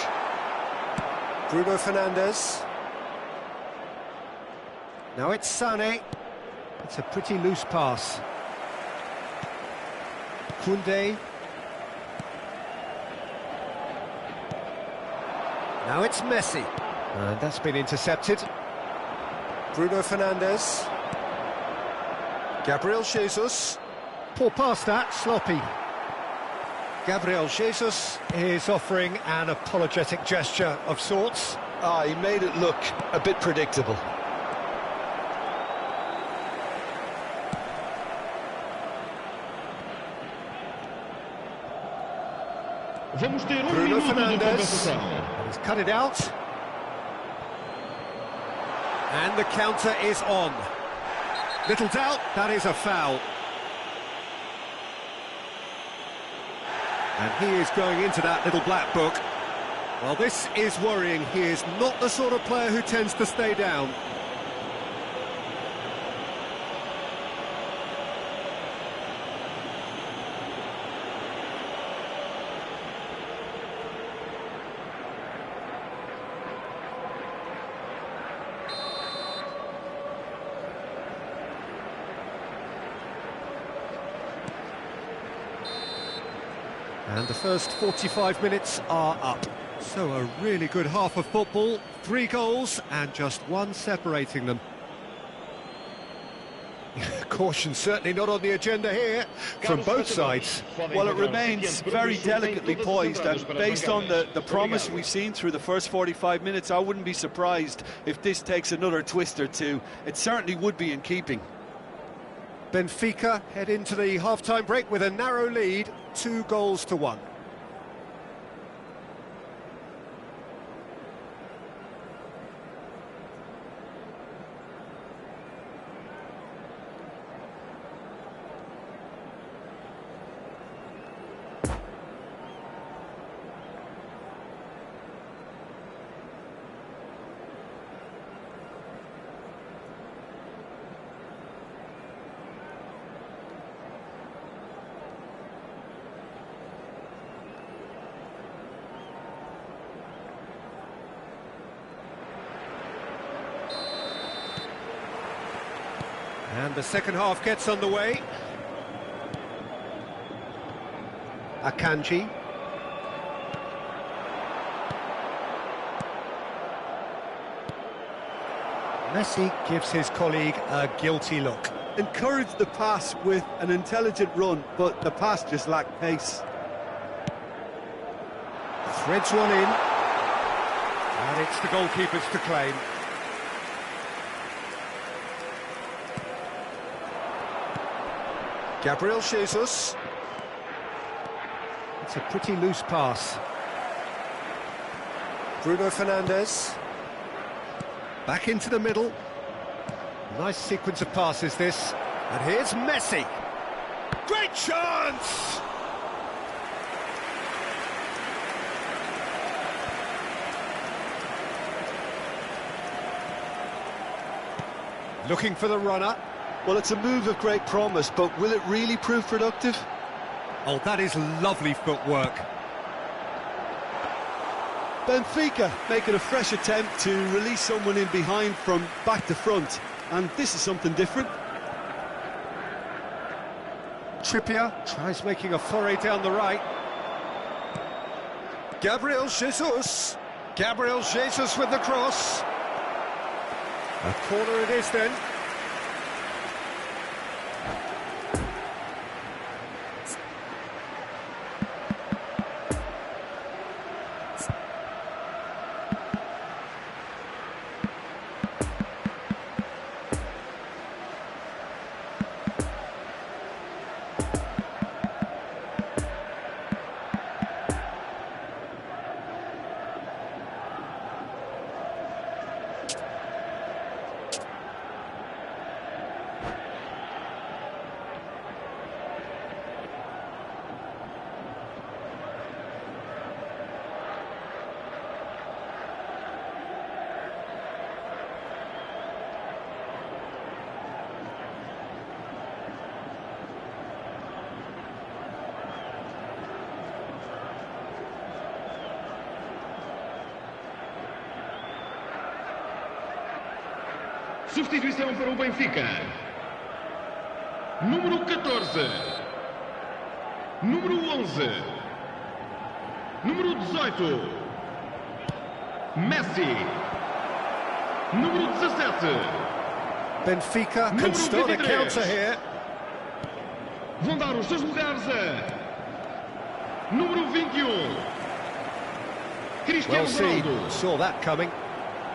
Bruno Fernandes. Now it's Sané. It's a pretty loose pass. Koundé. Now it's Messi. And that's been intercepted. Bruno Fernandes. Gabriel Jesus. Poor pass that, sloppy. Gabriel Jesus is offering an apologetic gesture of sorts. Ah, he made it look a bit predictable. Bruno Fernandes. He's cut it out. And the counter is on. Little doubt, that is a foul. And he is going into that little black book. Well, this is worrying. He is not the sort of player who tends to stay down. And the first 45 minutes are up. So a really good half of football, 3 goals and just 1 separating them. Caution certainly not on the agenda here from both sides. Well, it remains very delicately poised, and based on the promise we've seen through the first 45 minutes, I wouldn't be surprised if this takes another twist or two. It certainly would be in keeping. Benfica head into the half-time break with a narrow lead, 2-1. And the second half gets underway. Akanji. Messi gives his colleague a guilty look. Encouraged the pass with an intelligent run, but the pass just lacked pace. Threads one in. And it's the goalkeeper's to claim. Gabriel Jesus. It's a pretty loose pass. Bruno Fernandes. Back into the middle. Nice sequence of passes this. And here's Messi. Great chance! Looking for the runner. Well, it's a move of great promise, but will it really prove productive? Oh, that is lovely footwork. Benfica making a fresh attempt to release someone in behind from back to front, and this is something different. Trippier tries making a foray down the right. Gabriel Jesus. Gabriel Jesus with the cross. A corner it is then. Substituição para o Benfica. Número 14. Número 11. Número 18. Messi. Número 17. Benfica can start a counter here. Vão dar os seus lugares a número 21. Cristiano Well seen, Ronaldo. saw that coming.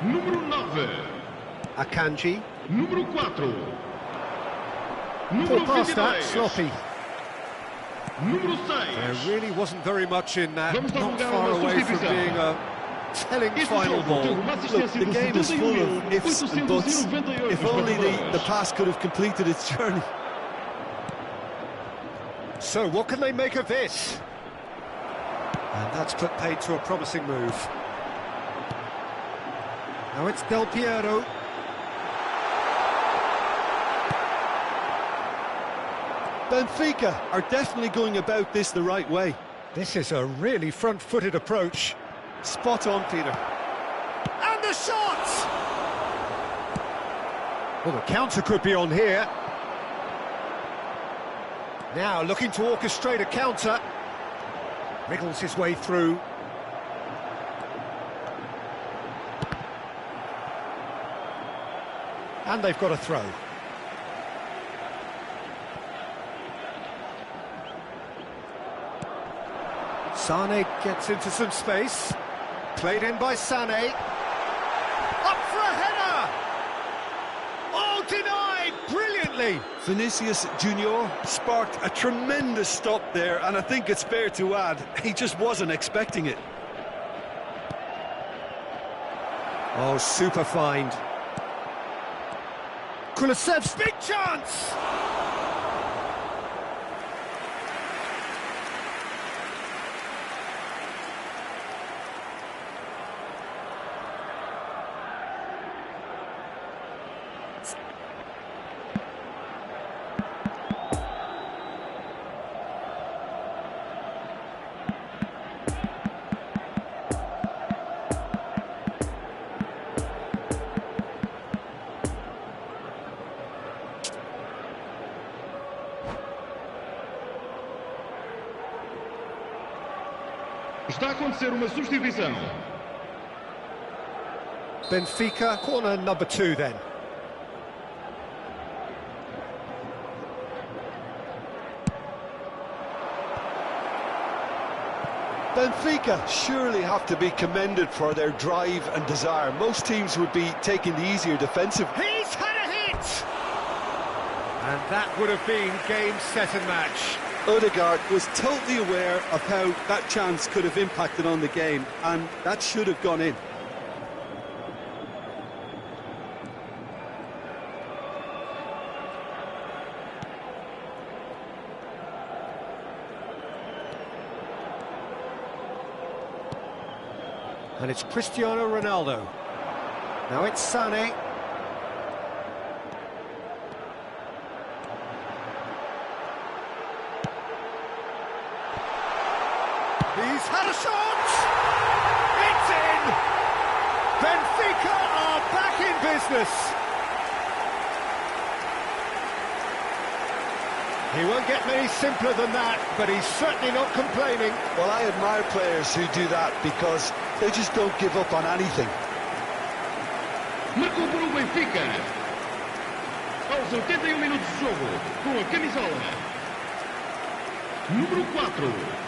Número 9. Akanji. Número 4. Pull Número past that, 22. sloppy. Número 6. There really wasn't very much in that, Vamos dar not lugar a far uma away from substituição. being a telling Este final jogo ball. teve uma Look, assistência the de game is full of ifs and buts. 71.898 If only the espectadores. pass could have completed its journey. So what can they make of this? And that's put paid to a promising move. Now it's Del Piero. Benfica are definitely going about this the right way. This is a really front-footed approach. Spot on, Peter. And the shot! Well, the counter could be on here. Now looking to orchestrate a counter. Wriggles his way through. And they've got a throw. Sane gets into some space. Played in by Sane. Up for a header! Oh, denied brilliantly! Vinicius Junior sparked a tremendous stop there, and I think it's fair to add, he just wasn't expecting it. Oh, super find. Kulusev's big chance! Está a acontecer uma substituição. Benfica, corner number 2 then. Benfica surely have to be commended for their drive and desire. Most teams would be taking the easier defensive. He's had a hit! And that would have been game, set and match. Odegaard was totally aware of how that chance could have impacted on the game, and that should have gone in. And it's Cristiano Ronaldo. Now it's Sané. He's had a shot! It's in! Benfica are back in business. He won't get many simpler than that, but he's certainly not complaining. Well, I admire players who do that because they just don't give up on anything. Marcou para o Benfica. Aos 81 minutos de jogo, com a camisola número 4.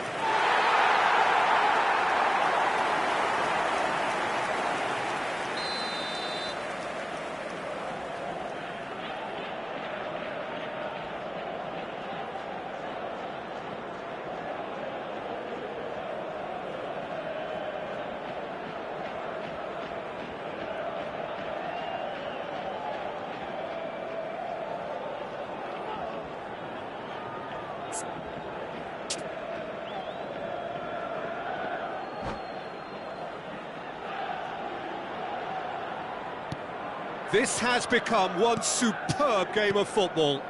This has become one superb game of football.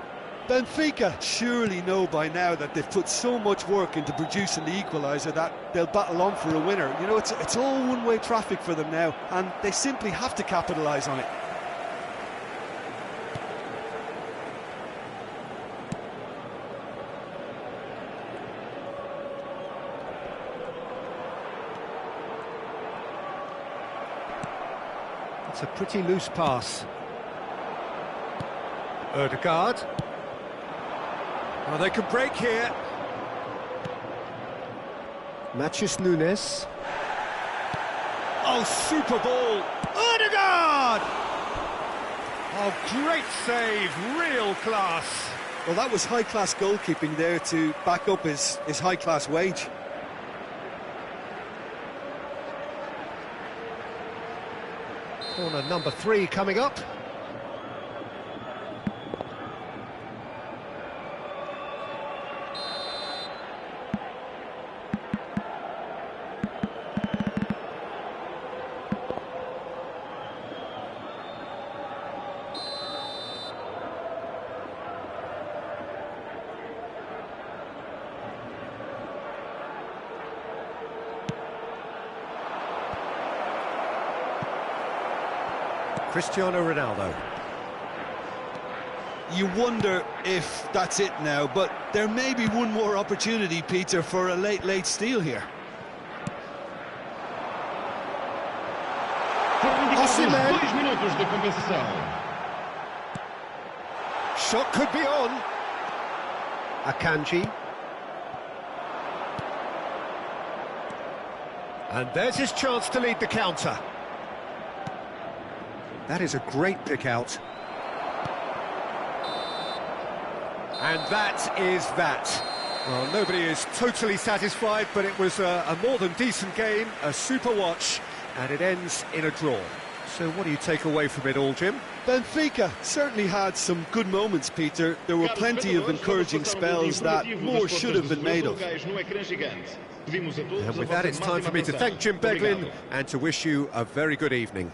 Benfica surely know by now that they've put so much work into producing the equaliser that they'll battle on for a winner. You know, it's all one-way traffic for them now, and they simply have to capitalise on it. It's a pretty loose pass. Odegaard. Oh, they can break here. Matheus Nunes. Oh, super ball. Odegaard! Oh, great save, real class. Well, that was high-class goalkeeping there to back up his high-class wage. Corner number 3 coming up. Cristiano Ronaldo. You wonder if that's it now, but there may be one more opportunity, Peter, for a late steal here. Osimhen. 2 minutos de compensação. Shot could be on. Akanji. And there's his chance to lead the counter. That is a great pick out. And that is that. Well, nobody is totally satisfied, but it was a more than decent game, a super watch, and it ends in a draw. So what do you take away from it all, Jim? Benfica certainly had some good moments, Peter. There were plenty of encouraging spells that more should have been made of. And with that, it's time for me to thank Jim Beglin and to wish you a very good evening.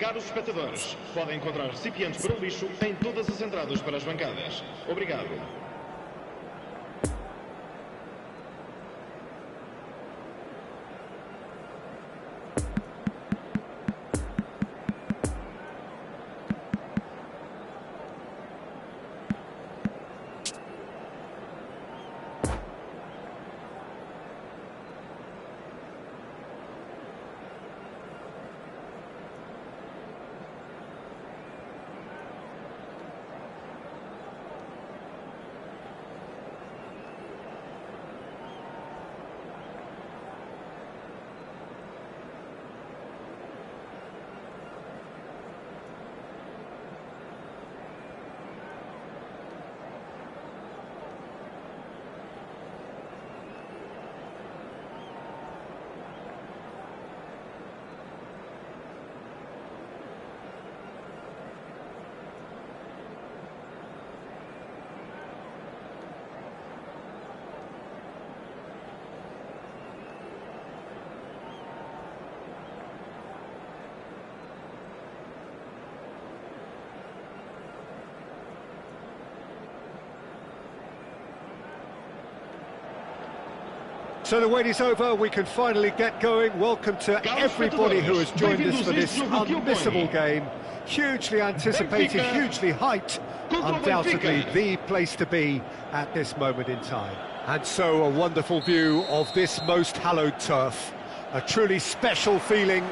Caros espectadores, podem encontrar recipientes para o lixo em todas as entradas para as bancadas. Obrigado. So the wait is over, we can finally get going. Welcome to everybody who has joined us for this unmissable game. Hugely anticipated, hugely hyped, undoubtedly the place to be at this moment in time. And so a wonderful view of this most hallowed turf. A truly special feeling,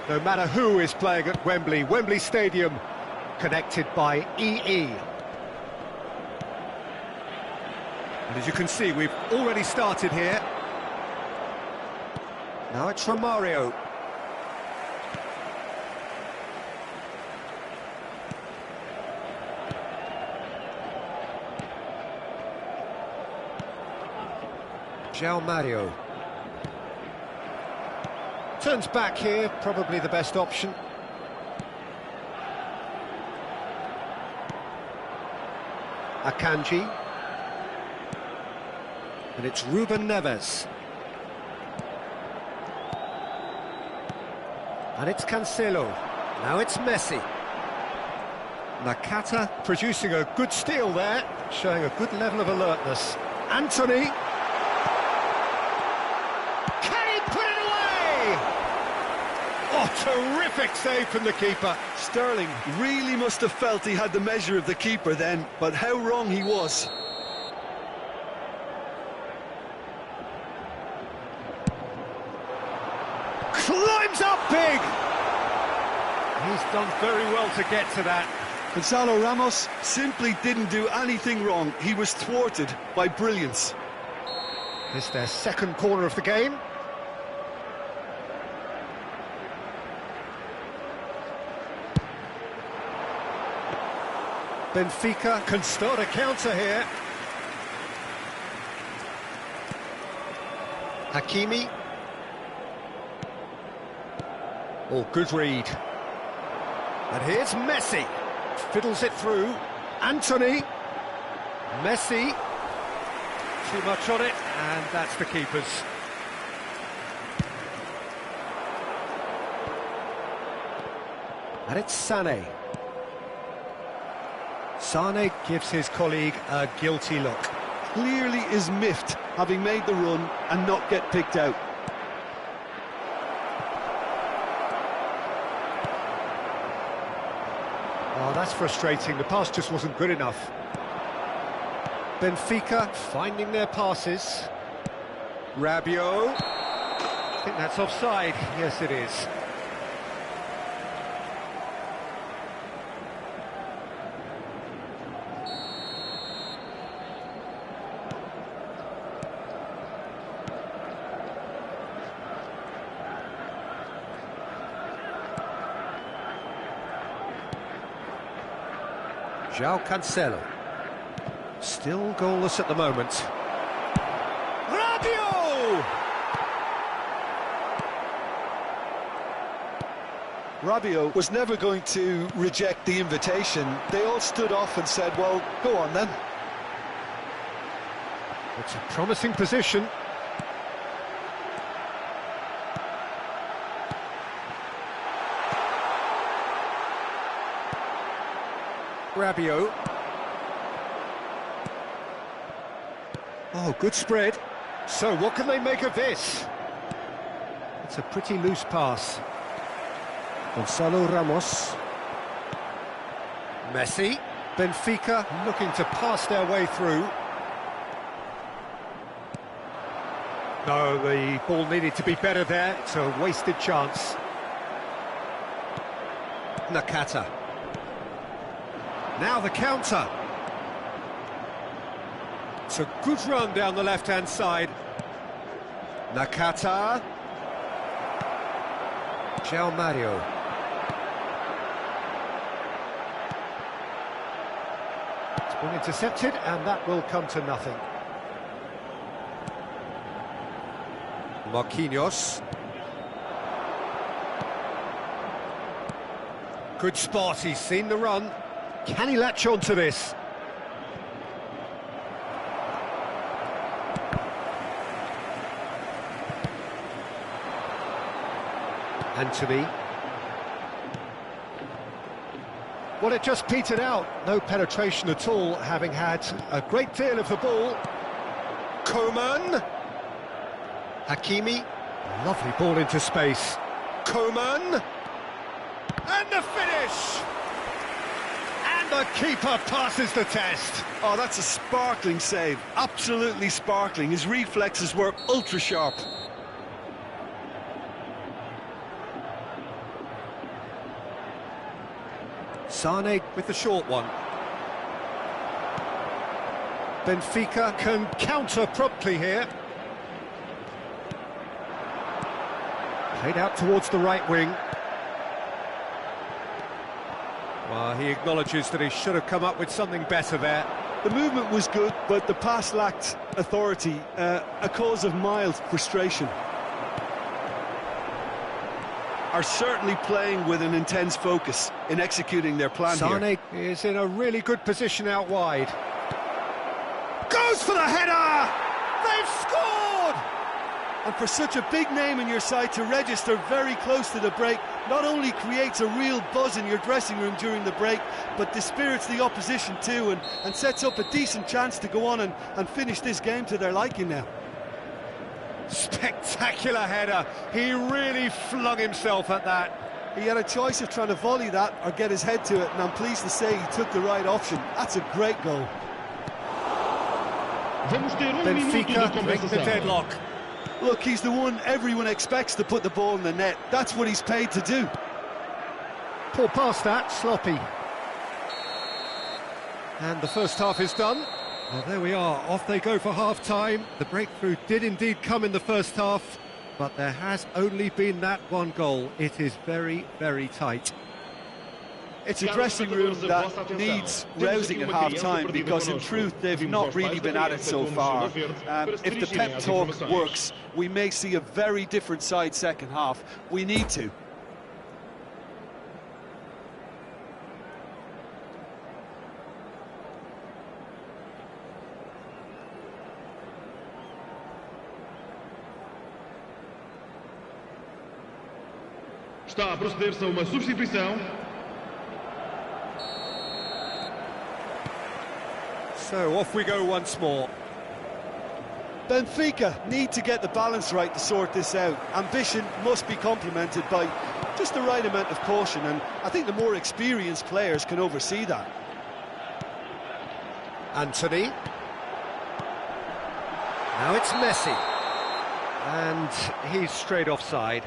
no matter who is playing at Wembley. Wembley Stadium, connected by EE. And as you can see, we've already started here. Now it's Romario. João Mario. Turns back here, probably the best option. Akanji. And it's Ruben Neves. And it's Cancelo. Now it's Messi. Nakata producing a good steal there, showing a good level of alertness. Anthony. Can he put it away? Oh, terrific save from the keeper. Sterling really must have felt he had the measure of the keeper then, but how wrong he was. Climbs up big! He's done very well to get to that. Gonzalo Ramos simply didn't do anything wrong. He was thwarted by brilliance. It's their second corner of the game. Benfica can start a counter here. Hakimi. Oh, good read. And here's Messi. Fiddles it through. Anthony. Messi. Too much on it, and that's the keeper's. And it's Sané. Sané gives his colleague a guilty look. Clearly is miffed, having made the run and not get picked out. Oh, that's frustrating. The pass just wasn't good enough. Benfica finding their passes. Rabiot. I think that's offside. Yes, it is. João Cancelo. Still goalless at the moment. Rabiot! Rabiot was never going to reject the invitation. They all stood off and said, well, go on then. It's a promising position. Rabiot. Oh, good spread. So what can they make of this? It's a pretty loose pass. Gonzalo Ramos. Messi. Benfica looking to pass their way through. No, the ball needed to be better there. It's a wasted chance. Nakata. Now the counter. It's a good run down the left-hand side. Nakata. João Mario. It's been intercepted, and that will come to nothing. Marquinhos. Good spot, he's seen the run. Can he latch on to this? Anthony. Well, it just petered out. No penetration at all, having had a great deal of the ball. Coman. Hakimi. Lovely ball into space. Coman. And the finish! And the keeper passes the test. Oh, that's a sparkling save. Absolutely sparkling. His reflexes were ultra-sharp. Sane with the short one. Benfica can counter promptly here. Played out towards the right wing. Well, he acknowledges that he should have come up with something better there. The movement was good, but the pass lacked authority, a cause of mild frustration. Are certainly playing with an intense focus in executing their plan here. Sane is in a really good position out wide. Goes for the header! They've scored! And for such a big name in your side to register very close to the break, not only creates a real buzz in your dressing room during the break, but dispirits the opposition too, and sets up a decent chance to go on and finish this game to their liking now. Spectacular header. He really flung himself at that. He had a choice of trying to volley that or get his head to it, and I'm pleased to say he took the right option. That's a great goal. Benfica break the deadlock. Look, he's the one everyone expects to put the ball in the net. That's what he's paid to do. Poor pass that, sloppy. And the first half is done. Well, there we are, off they go for half-time. The breakthrough did indeed come in the first half, but there has only been that one goal. It is very, very tight. It's a dressing room that needs rousing at half-time, because in truth they've not really been at it so far. If the pep talk works, we may see a very different side second half. We need to. Está a proceder-se a uma substituição. So off we go once more. Benfica need to get the balance right to sort this out. Ambition must be complemented by just the right amount of caution, and I think the more experienced players can oversee that. Anthony. Now it's Messi. And he's straight offside.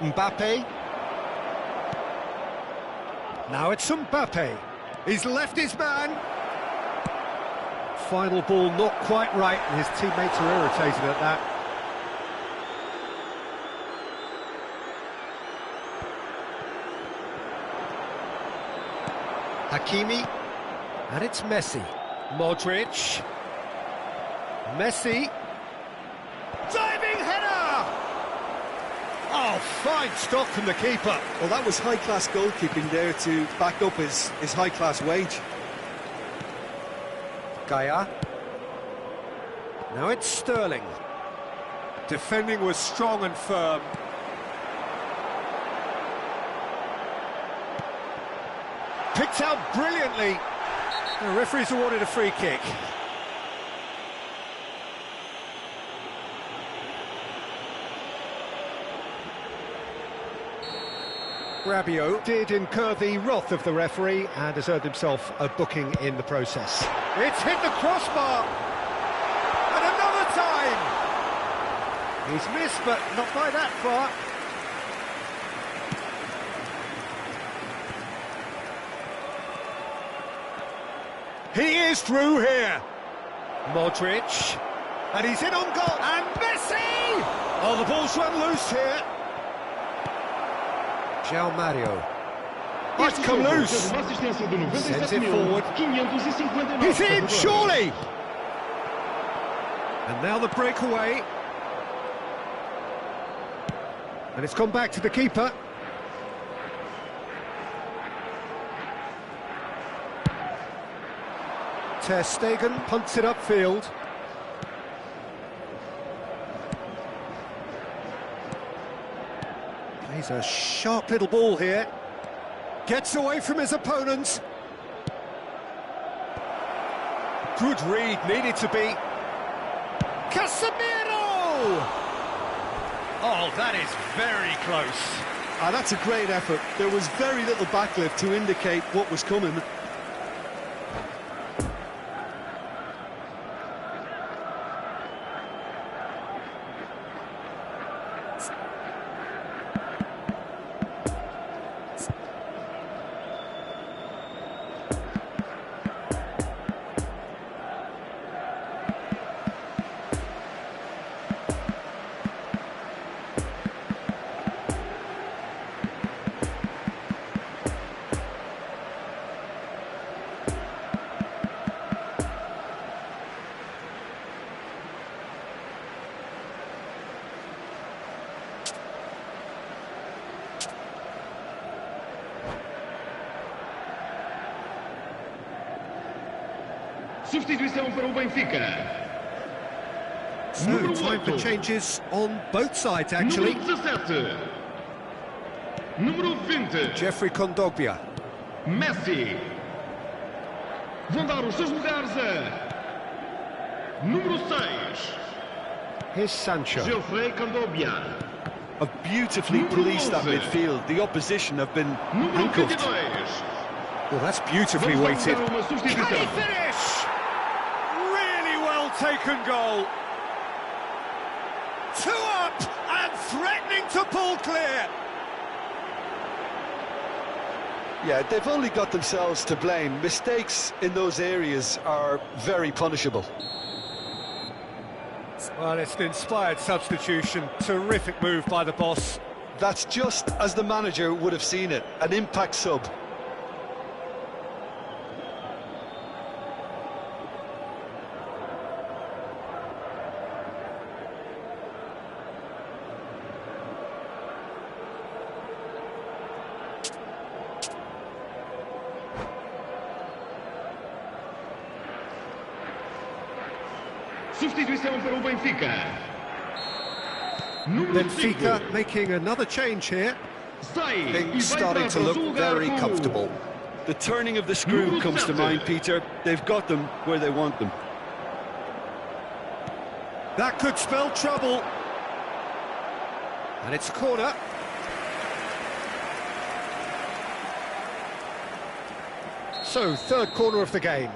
Mbappe. Now it's Mbappe. He's left his man. Final ball not quite right, and his teammates are irritated at that. Hakimi. And it's Messi. Modric. Messi. Diving header! Oh, fine stop from the keeper. Well, that was high-class goalkeeping there to back up his high-class wage. Gaia. Now it's Sterling. Defending was strong and firm. Picked out brilliantly. The referee's awarded a free kick. Rabiot did incur the wrath of the referee and has earned himself a booking in the process. It's hit the crossbar! And another time! He's missed, but not by that far. He is through here. Modric. And he's in on goal. And Messi! Oh, the ball's run loose here. João Mario. Oh, it's come loose. Sends it forward. He's in, surely! And now the breakaway. And it's gone back to the keeper. Ter Stegen punts it upfield. Plays a sharp little ball here. Gets away from his opponents. Good read, needed to be. Casemiro! Oh, that is very close. That's a great effort. There was very little backlift to indicate what was coming. Substituição para o Benfica. So, time for changes on both sides, actually. Número 17. Número 20. Jeffrey Kondogbia. Messi. Vão dar os seus lugares a... Número 6. Here's Sancho. Jeffrey Kondogbia. Have beautifully policed that midfield. The opposition have been handcuffed. Well, that's beautifully weighted. Uma Can substituição. he finish? Really well taken goal. 2 up and threatening to pull clear. Yeah, they've only got themselves to blame. Mistakes in those areas are very punishable. Well, it's an inspired substitution. Terrific move by the boss. That's just as the manager would have seen it, an impact sub. Substituição para o Benfica. Número Benfica 5. making another change here. Sai e Things vai starting para to look jogar very com- comfortable. The turning of the screw comes to mind, Peter. They've got them where they want them. That could spell trouble. And it's a corner. So, third corner of the game.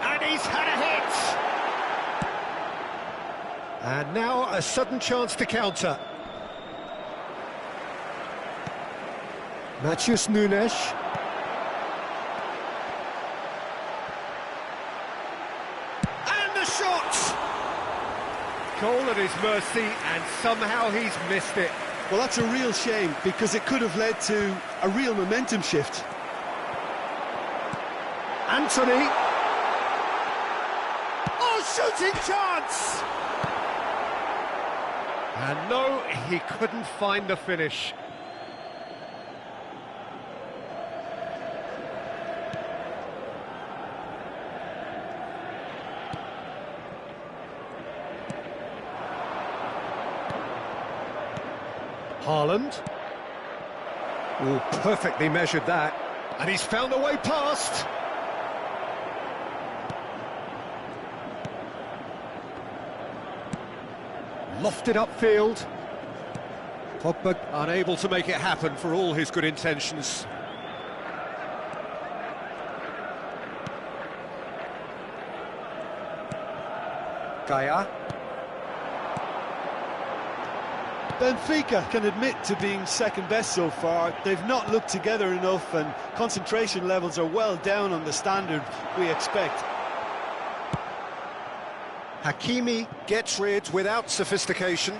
And he's had a hit. And now a sudden chance to counter. Matheus Nunes. And the shot! Goal at his mercy, and somehow he's missed it. Well, that's a real shame, because it could have led to a real momentum shift. Anthony. Oh, shooting chance! And no, he couldn't find the finish. Haaland. Oh, perfectly measured that. And he's found a way past. Lofted upfield. Pogba unable to make it happen for all his good intentions. Gaia. Benfica can admit to being second best so far. They've not looked together enough and concentration levels are well down on the standard we expect. Hakimi gets rid without sophistication.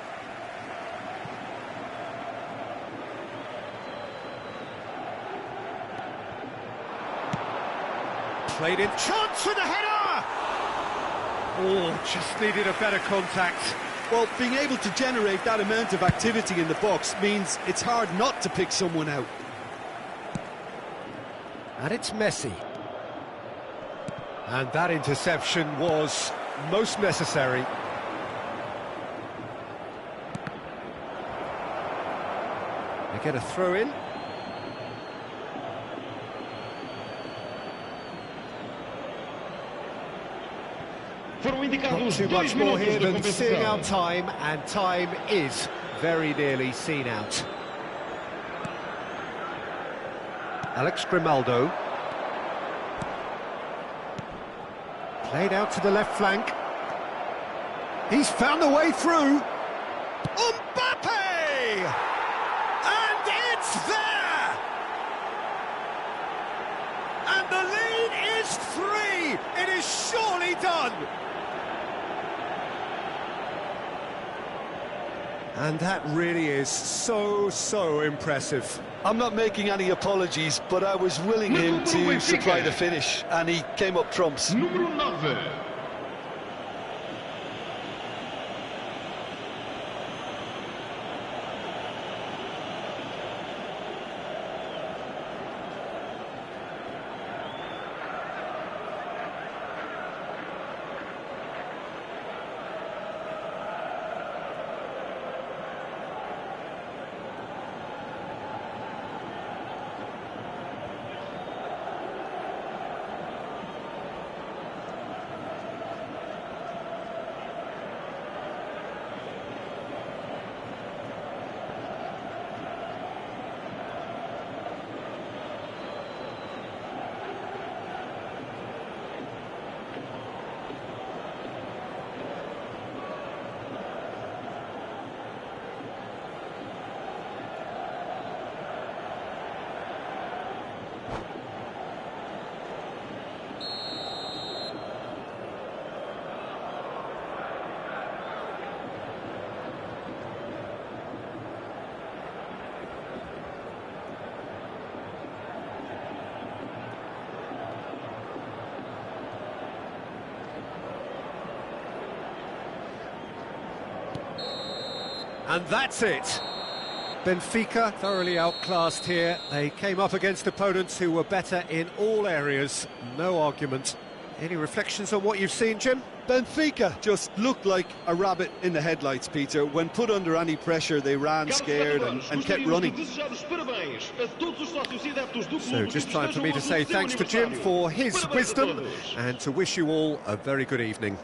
Played in, chance for the header! Oh, just needed a better contact. Well, being able to generate that amount of activity in the box means it's hard not to pick someone out. And it's Messi. And that interception was most necessary. They get a throw in. Not too much more here than seeing out time, and time is very nearly seen out. Alex Grimaldo. Played out to the left flank. He's found the way through. Mbappe! And it's there! And the lead is 3! It is surely done! And that really is so impressive. I'm not making any apologies, but I was willing him to supply the finish, and he came up trumps. Número 9. And that's it. Benfica thoroughly outclassed here. They came up against opponents who were better in all areas. No argument. Any reflections on what you've seen, Jim? Benfica just looked like a rabbit in the headlights, Peter. When put under any pressure, they ran scared and kept running. So just time for me to say thanks to Jim for his wisdom and to wish you all a very good evening.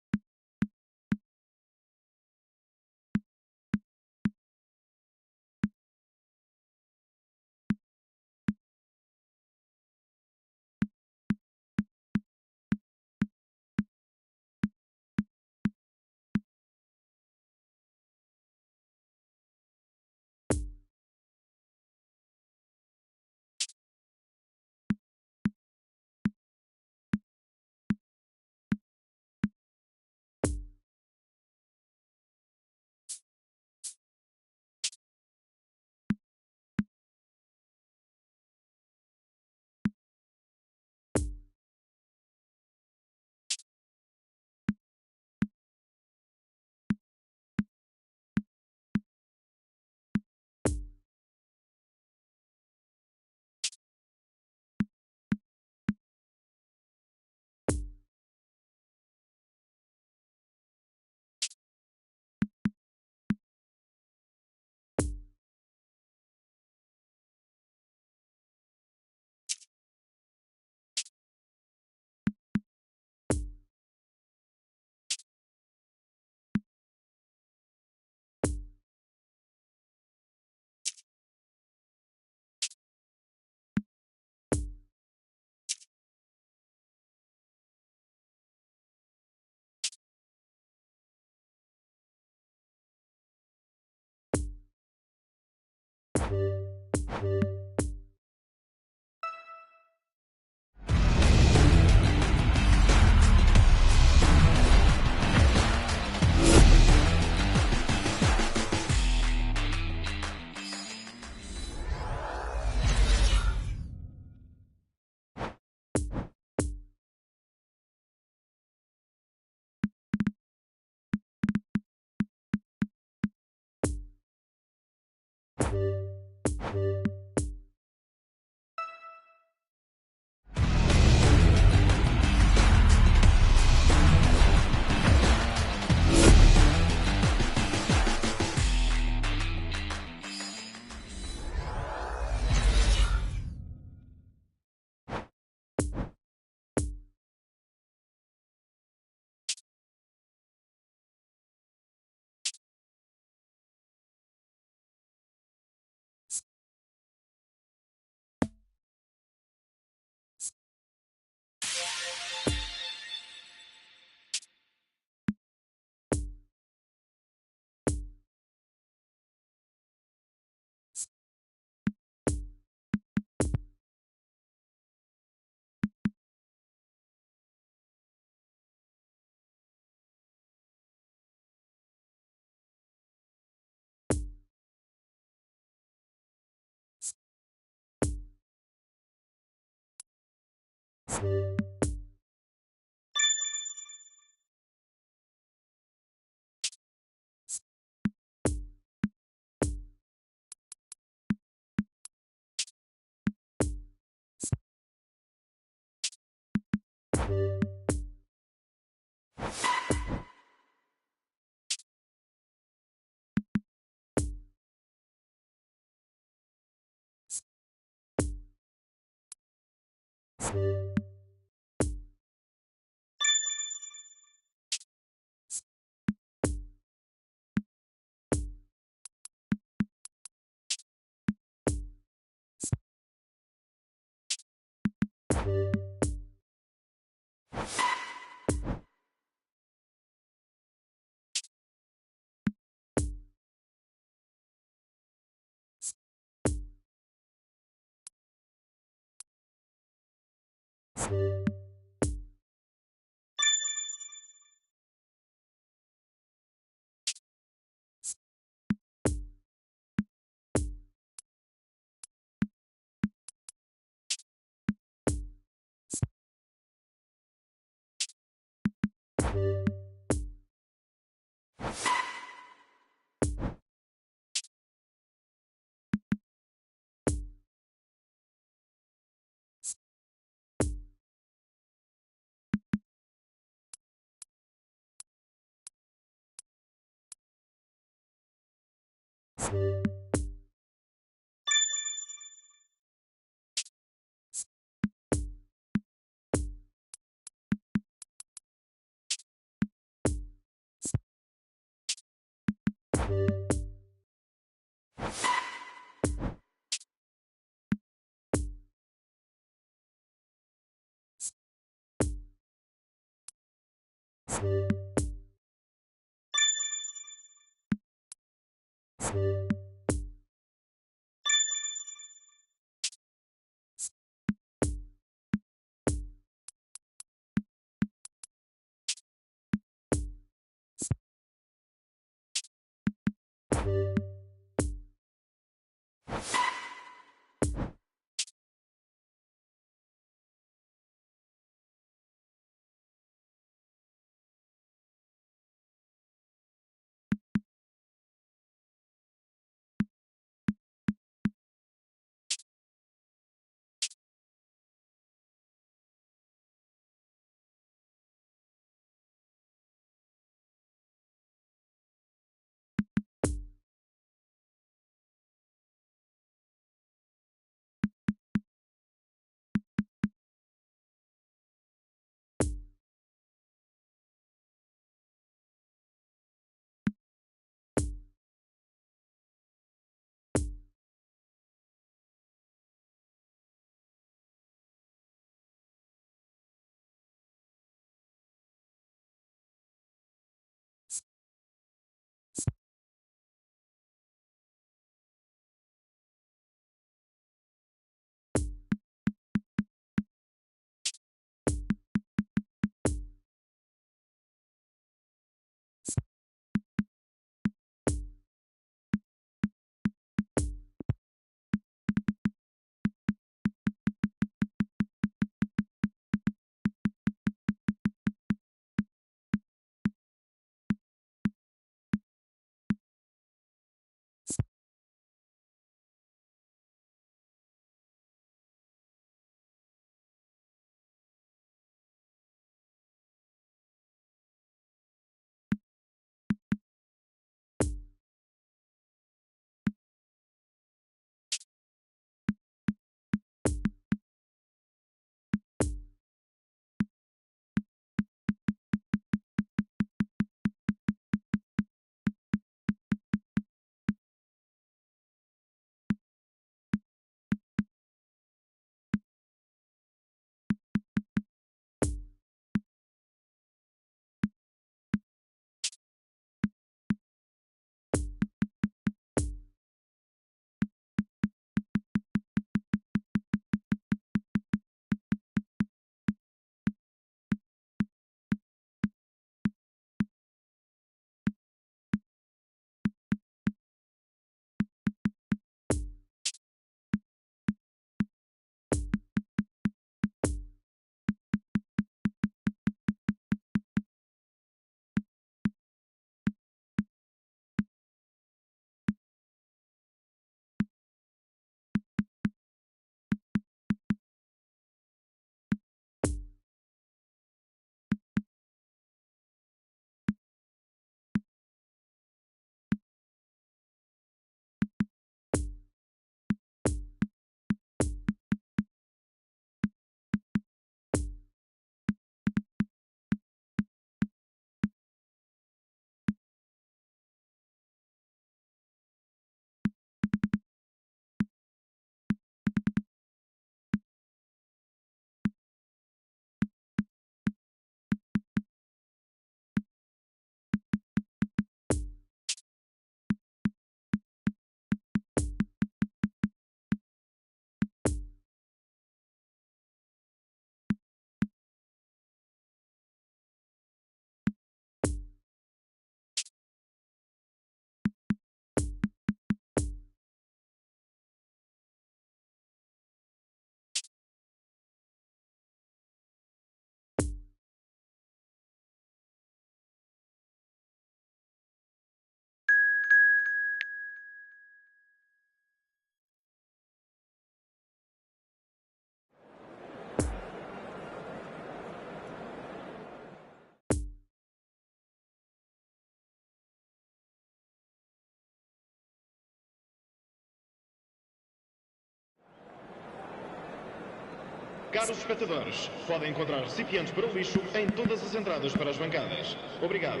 Caros espectadores, podem encontrar recipientes para o lixo em todas as entradas para as bancadas. Obrigado.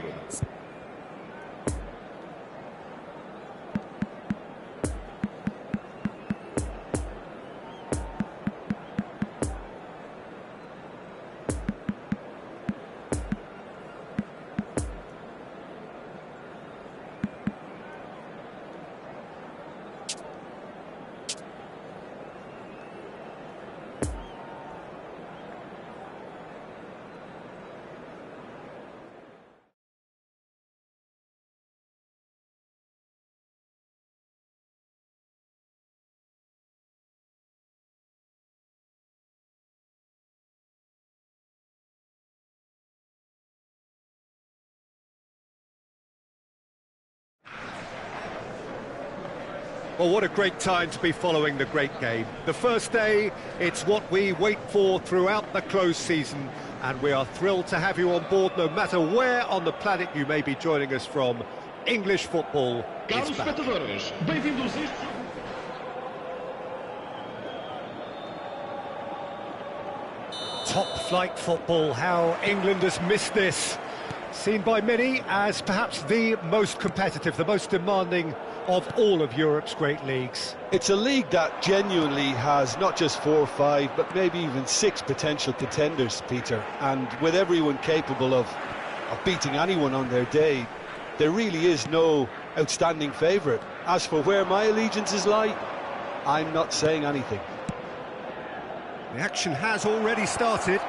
Well, what a great time to be following the great game. The first day, it's what we wait for throughout the close season, and we are thrilled to have you on board no matter where on the planet you may be joining us from. English football Caros is back. espectadores, bem-vindos a este... Top-flight football, how England has missed this. Seen by many as perhaps the most competitive, the most demanding of all of Europe's great leagues. It's a league that genuinely has not just 4 or 5, but maybe even 6 potential contenders, Peter. And with everyone capable of beating anyone on their day, there really is no outstanding favourite. As for where my allegiances lie, I'm not saying anything. The action has already started.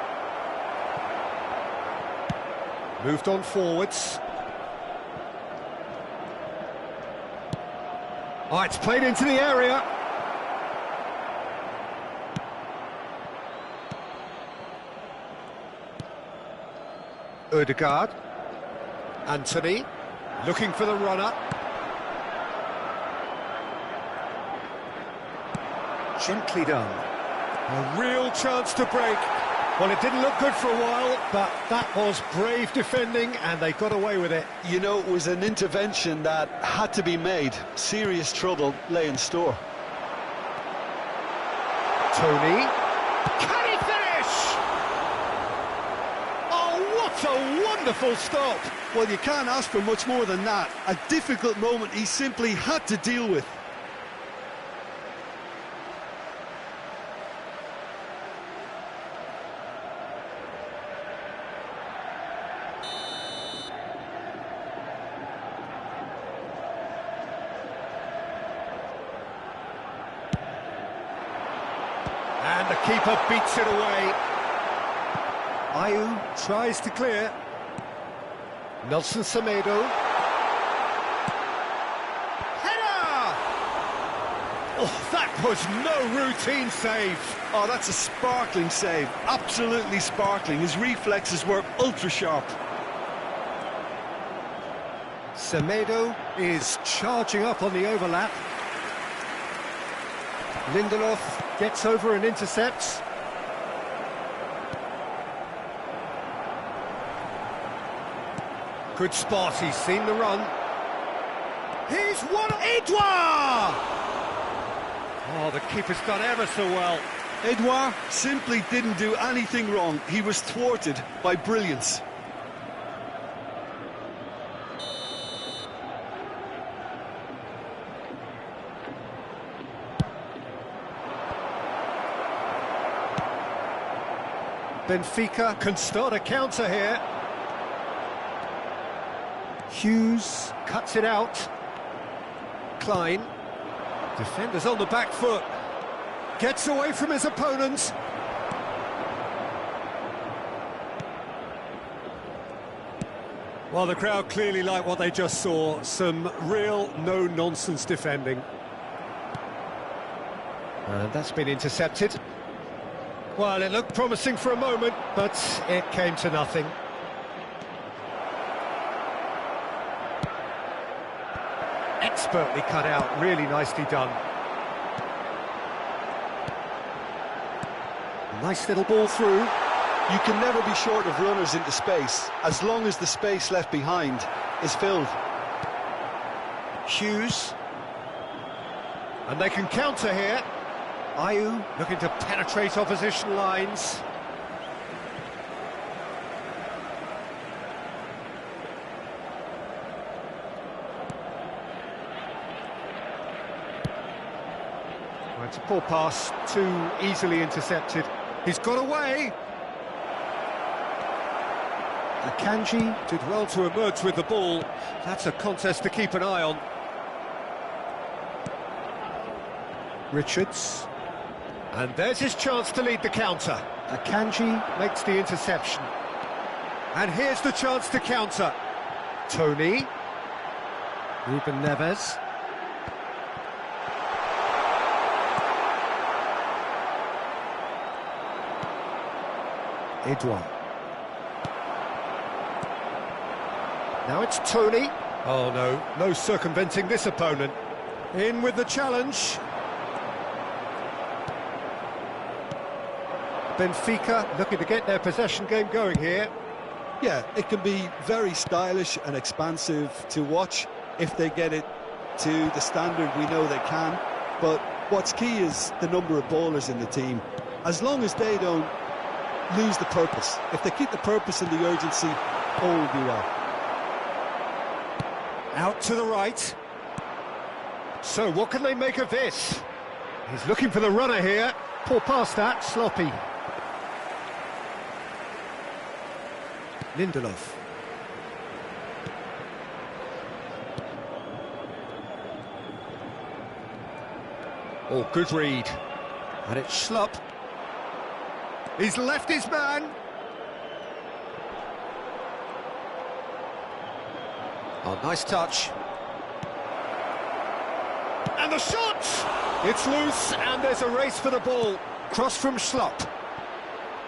Moved on forwards. Oh, it's played into the area. Odegaard. Anthony, looking for the runner. Gently done. A real chance to break. Well, it didn't look good for a while, but that was brave defending, and they got away with it. You know, it was an intervention that had to be made. Serious trouble lay in store. Tony. Can he finish? Oh, what a wonderful stop. Well, you can't ask for much more than that. A difficult moment he simply had to deal with. And the keeper beats it away. Ayew tries to clear. Nelson Semedo. Header! Oh, that was no routine save. Oh, that's a sparkling save. Absolutely sparkling. His reflexes were ultra-sharp. Semedo is charging up on the overlap. Lindelof gets over and intercepts. Good spot, he's seen the run. He's won Edouard! Oh, the keeper's done ever so well. Edouard simply didn't do anything wrong. He was thwarted by brilliance. Benfica can start a counter here. Hughes cuts it out. Klein. Defenders on the back foot. Gets away from his opponents. Well, the crowd clearly like what they just saw. Some real no-nonsense defending. And that's been intercepted. Well, it looked promising for a moment, but it came to nothing. Expertly cut out, really nicely done. Nice little ball through. You can never be short of runners into space, as long as the space left behind is filled. Hughes. And they can counter here. Ayew looking to penetrate opposition lines. Well, it's a poor pass, too easily intercepted. He's got away. Akanji did well to emerge with the ball. That's a contest to keep an eye on. Richards. And there's his chance to lead the counter. Akanji makes the interception. And here's the chance to counter. Tony. Ruben Neves. Edouard. Now it's Tony. Oh no, no circumventing this opponent. In with the challenge. Benfica looking to get their possession game going here. Yeah, it can be very stylish and expansive to watch if they get it to the standard we know they can. But what's key is the number of ballers in the team. As long as they don't lose the purpose, if they keep the purpose and the urgency, all will be well. Out to the right. So what can they make of this? He's looking for the runner here. Poor pass that, sloppy. Lindelof. Oh, good read. And it's Schlupp. He's left his man. Oh, nice touch. And the shot! It's loose, and there's a race for the ball. Cross from Schlupp.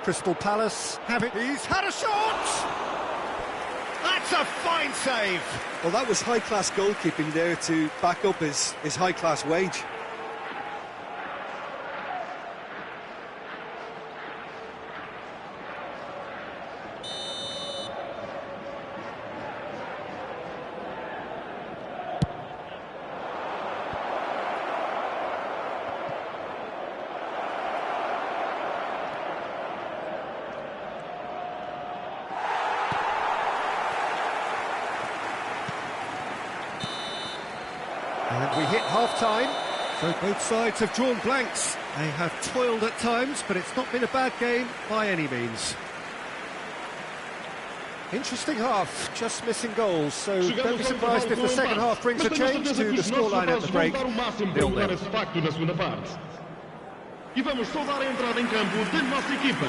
Crystal Palace have it. He's had a shot! That's a fine save! Well, that was high-class goalkeeping there to back up his high-class wage. And we hit half-time, so both sides have drawn blanks. They have toiled at times, but it's not been a bad game by any means. Interesting half, just missing goals, so don't be surprised if the second half brings a change to the scoreline at the break. 0-0. E vamos saudar a entrada em campo da nossa equipa.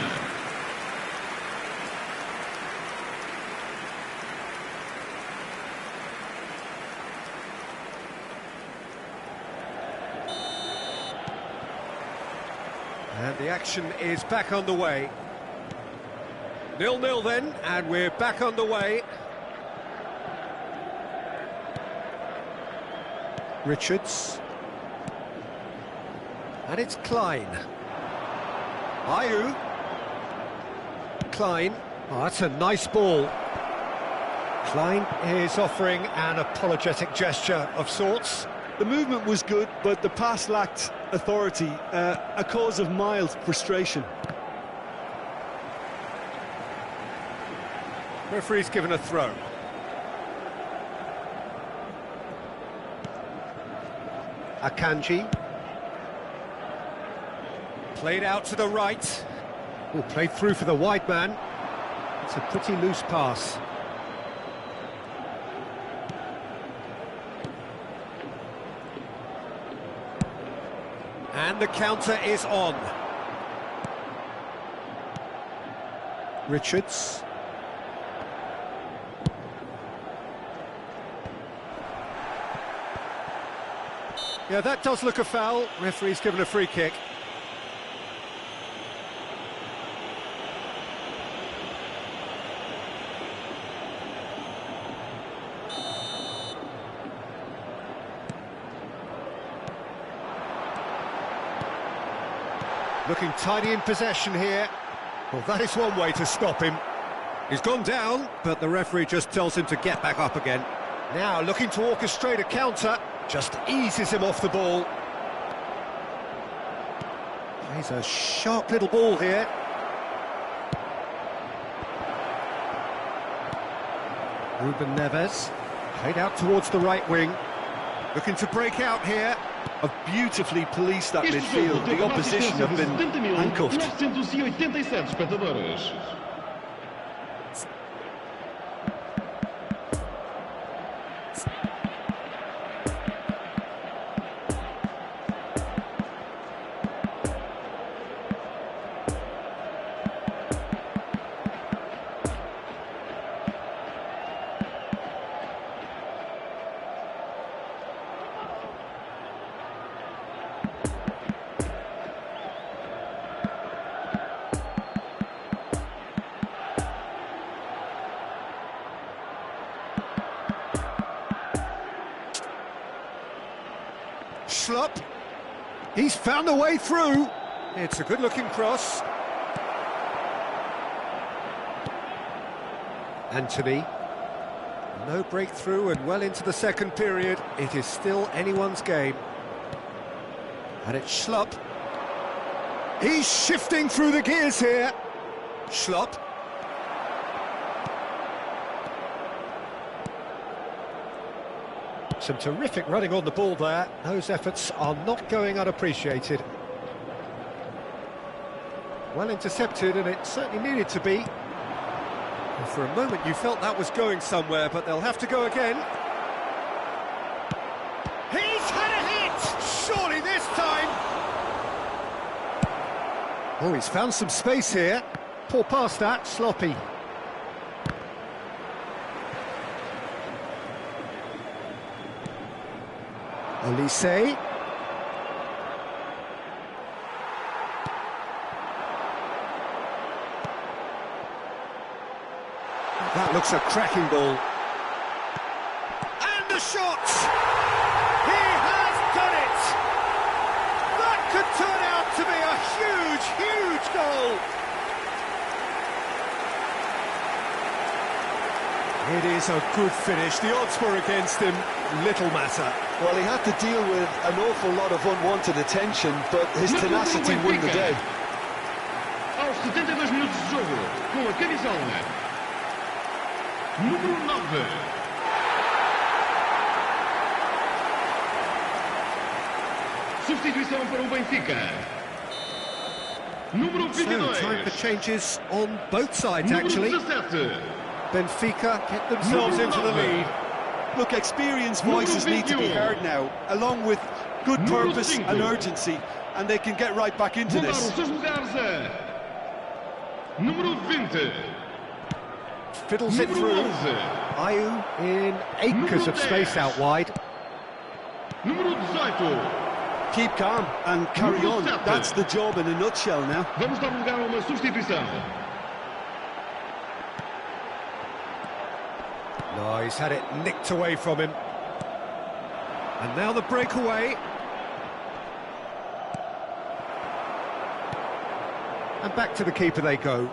And the action is back underway. 0-0 then, and we're back underway. Richards. And it's Klein. Ayew. Klein. Oh, that's a nice ball. Klein is offering an apologetic gesture of sorts. The movement was good, but the pass lacked authority, a cause of mild frustration. Referee's given a throw. Akanji. Played out to the right. Oh, played through for the wide man. It's a pretty loose pass. And the counter is on. Richards. Yeah, that does look a foul. Referee's given a free kick. Looking tidy in possession here. Well, that is one way to stop him. He's gone down, but the referee just tells him to get back up again. Now looking to orchestrate a counter, just eases him off the ball. He's a sharp little ball here. Ruben Neves, played out towards the right wing. Looking to break out here. Have beautifully policed that midfield. The opposition have been handcuffed. 987 espectadores. Schlupp, he's found a way through. It's a good-looking cross. Anthony, no breakthrough and well into the second period. It is still anyone's game. And it's Schlupp. He's shifting through the gears here. Schlupp. Some terrific running on the ball there. Those efforts are not going unappreciated. Well intercepted, and it certainly needed to be. And for a moment you felt that was going somewhere, but they'll have to go again. He's had a hit! Surely this time! Oh, he's found some space here. Poor pass that, sloppy. Olise. That looks a cracking ball. And the shot! He has done it! That could turn out to be a huge, huge goal! It is a good finish. The odds were against him. Little matter. Well, he had to deal with an awful lot of unwanted attention, but his tenacity won the day. Aos 72 minutos de jogo, com a camisola número 9. Substituição para o Benfica. Número 22. So, time for changes on both sides, actually. Número 17. Benfica get themselves into the lead. Look, experienced voices need to be heard now, along with good purpose and urgency, and they can get right back into this. Número 20. Fiddles it through. Ayew in acres of space out wide. Número 18. Keep calm and carry on. That's the job in a nutshell now. Vamos dar lugar a uma substituição. No, he's had it nicked away from him. And now the breakaway. And back to the keeper they go.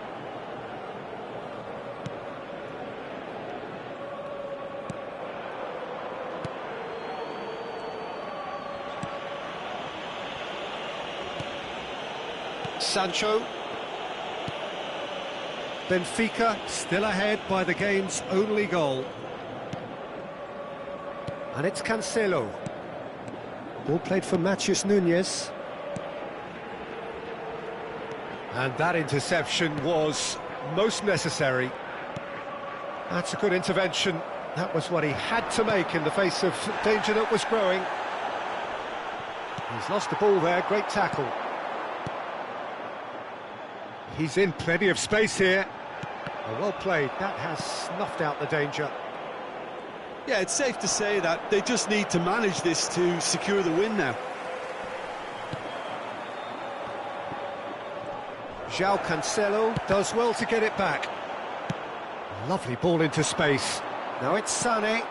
Sancho. Benfica still ahead by the game's only goal. And it's Cancelo. Ball played for Matheus Nunes. And that interception was most necessary. That's a good intervention. That was what he had to make in the face of danger that was growing. He's lost the ball there, great tackle. He's in plenty of space here. Well played, that has snuffed out the danger. Yeah, it's safe to say that they just need to manage this to secure the win now. João Cancelo does well to get it back. Lovely ball into space. Now it's Sané.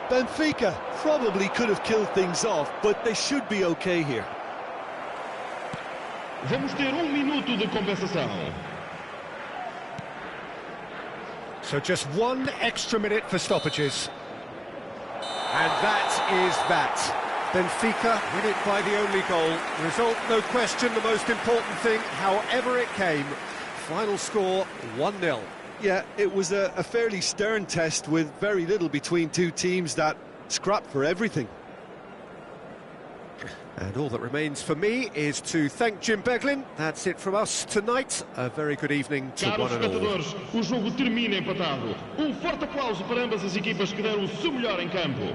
Benfica probably could have killed things off, but they should be okay here. Vamos ter minuto de compensação. So just one extra minute for stoppages. And that is that. Benfica win it by the only goal. Result, no question, the most important thing, however it came. Final score, 1-0. Yeah, it was a fairly stern test with very little between two teams that scrapped for everything. And all that remains for me is to thank Jim Beglin. That's it from us tonight. A very good evening to Caros one and all. espectadores, o jogo termina empatado. Um forte aplauso para ambas as equipas que deram o seu melhor em campo.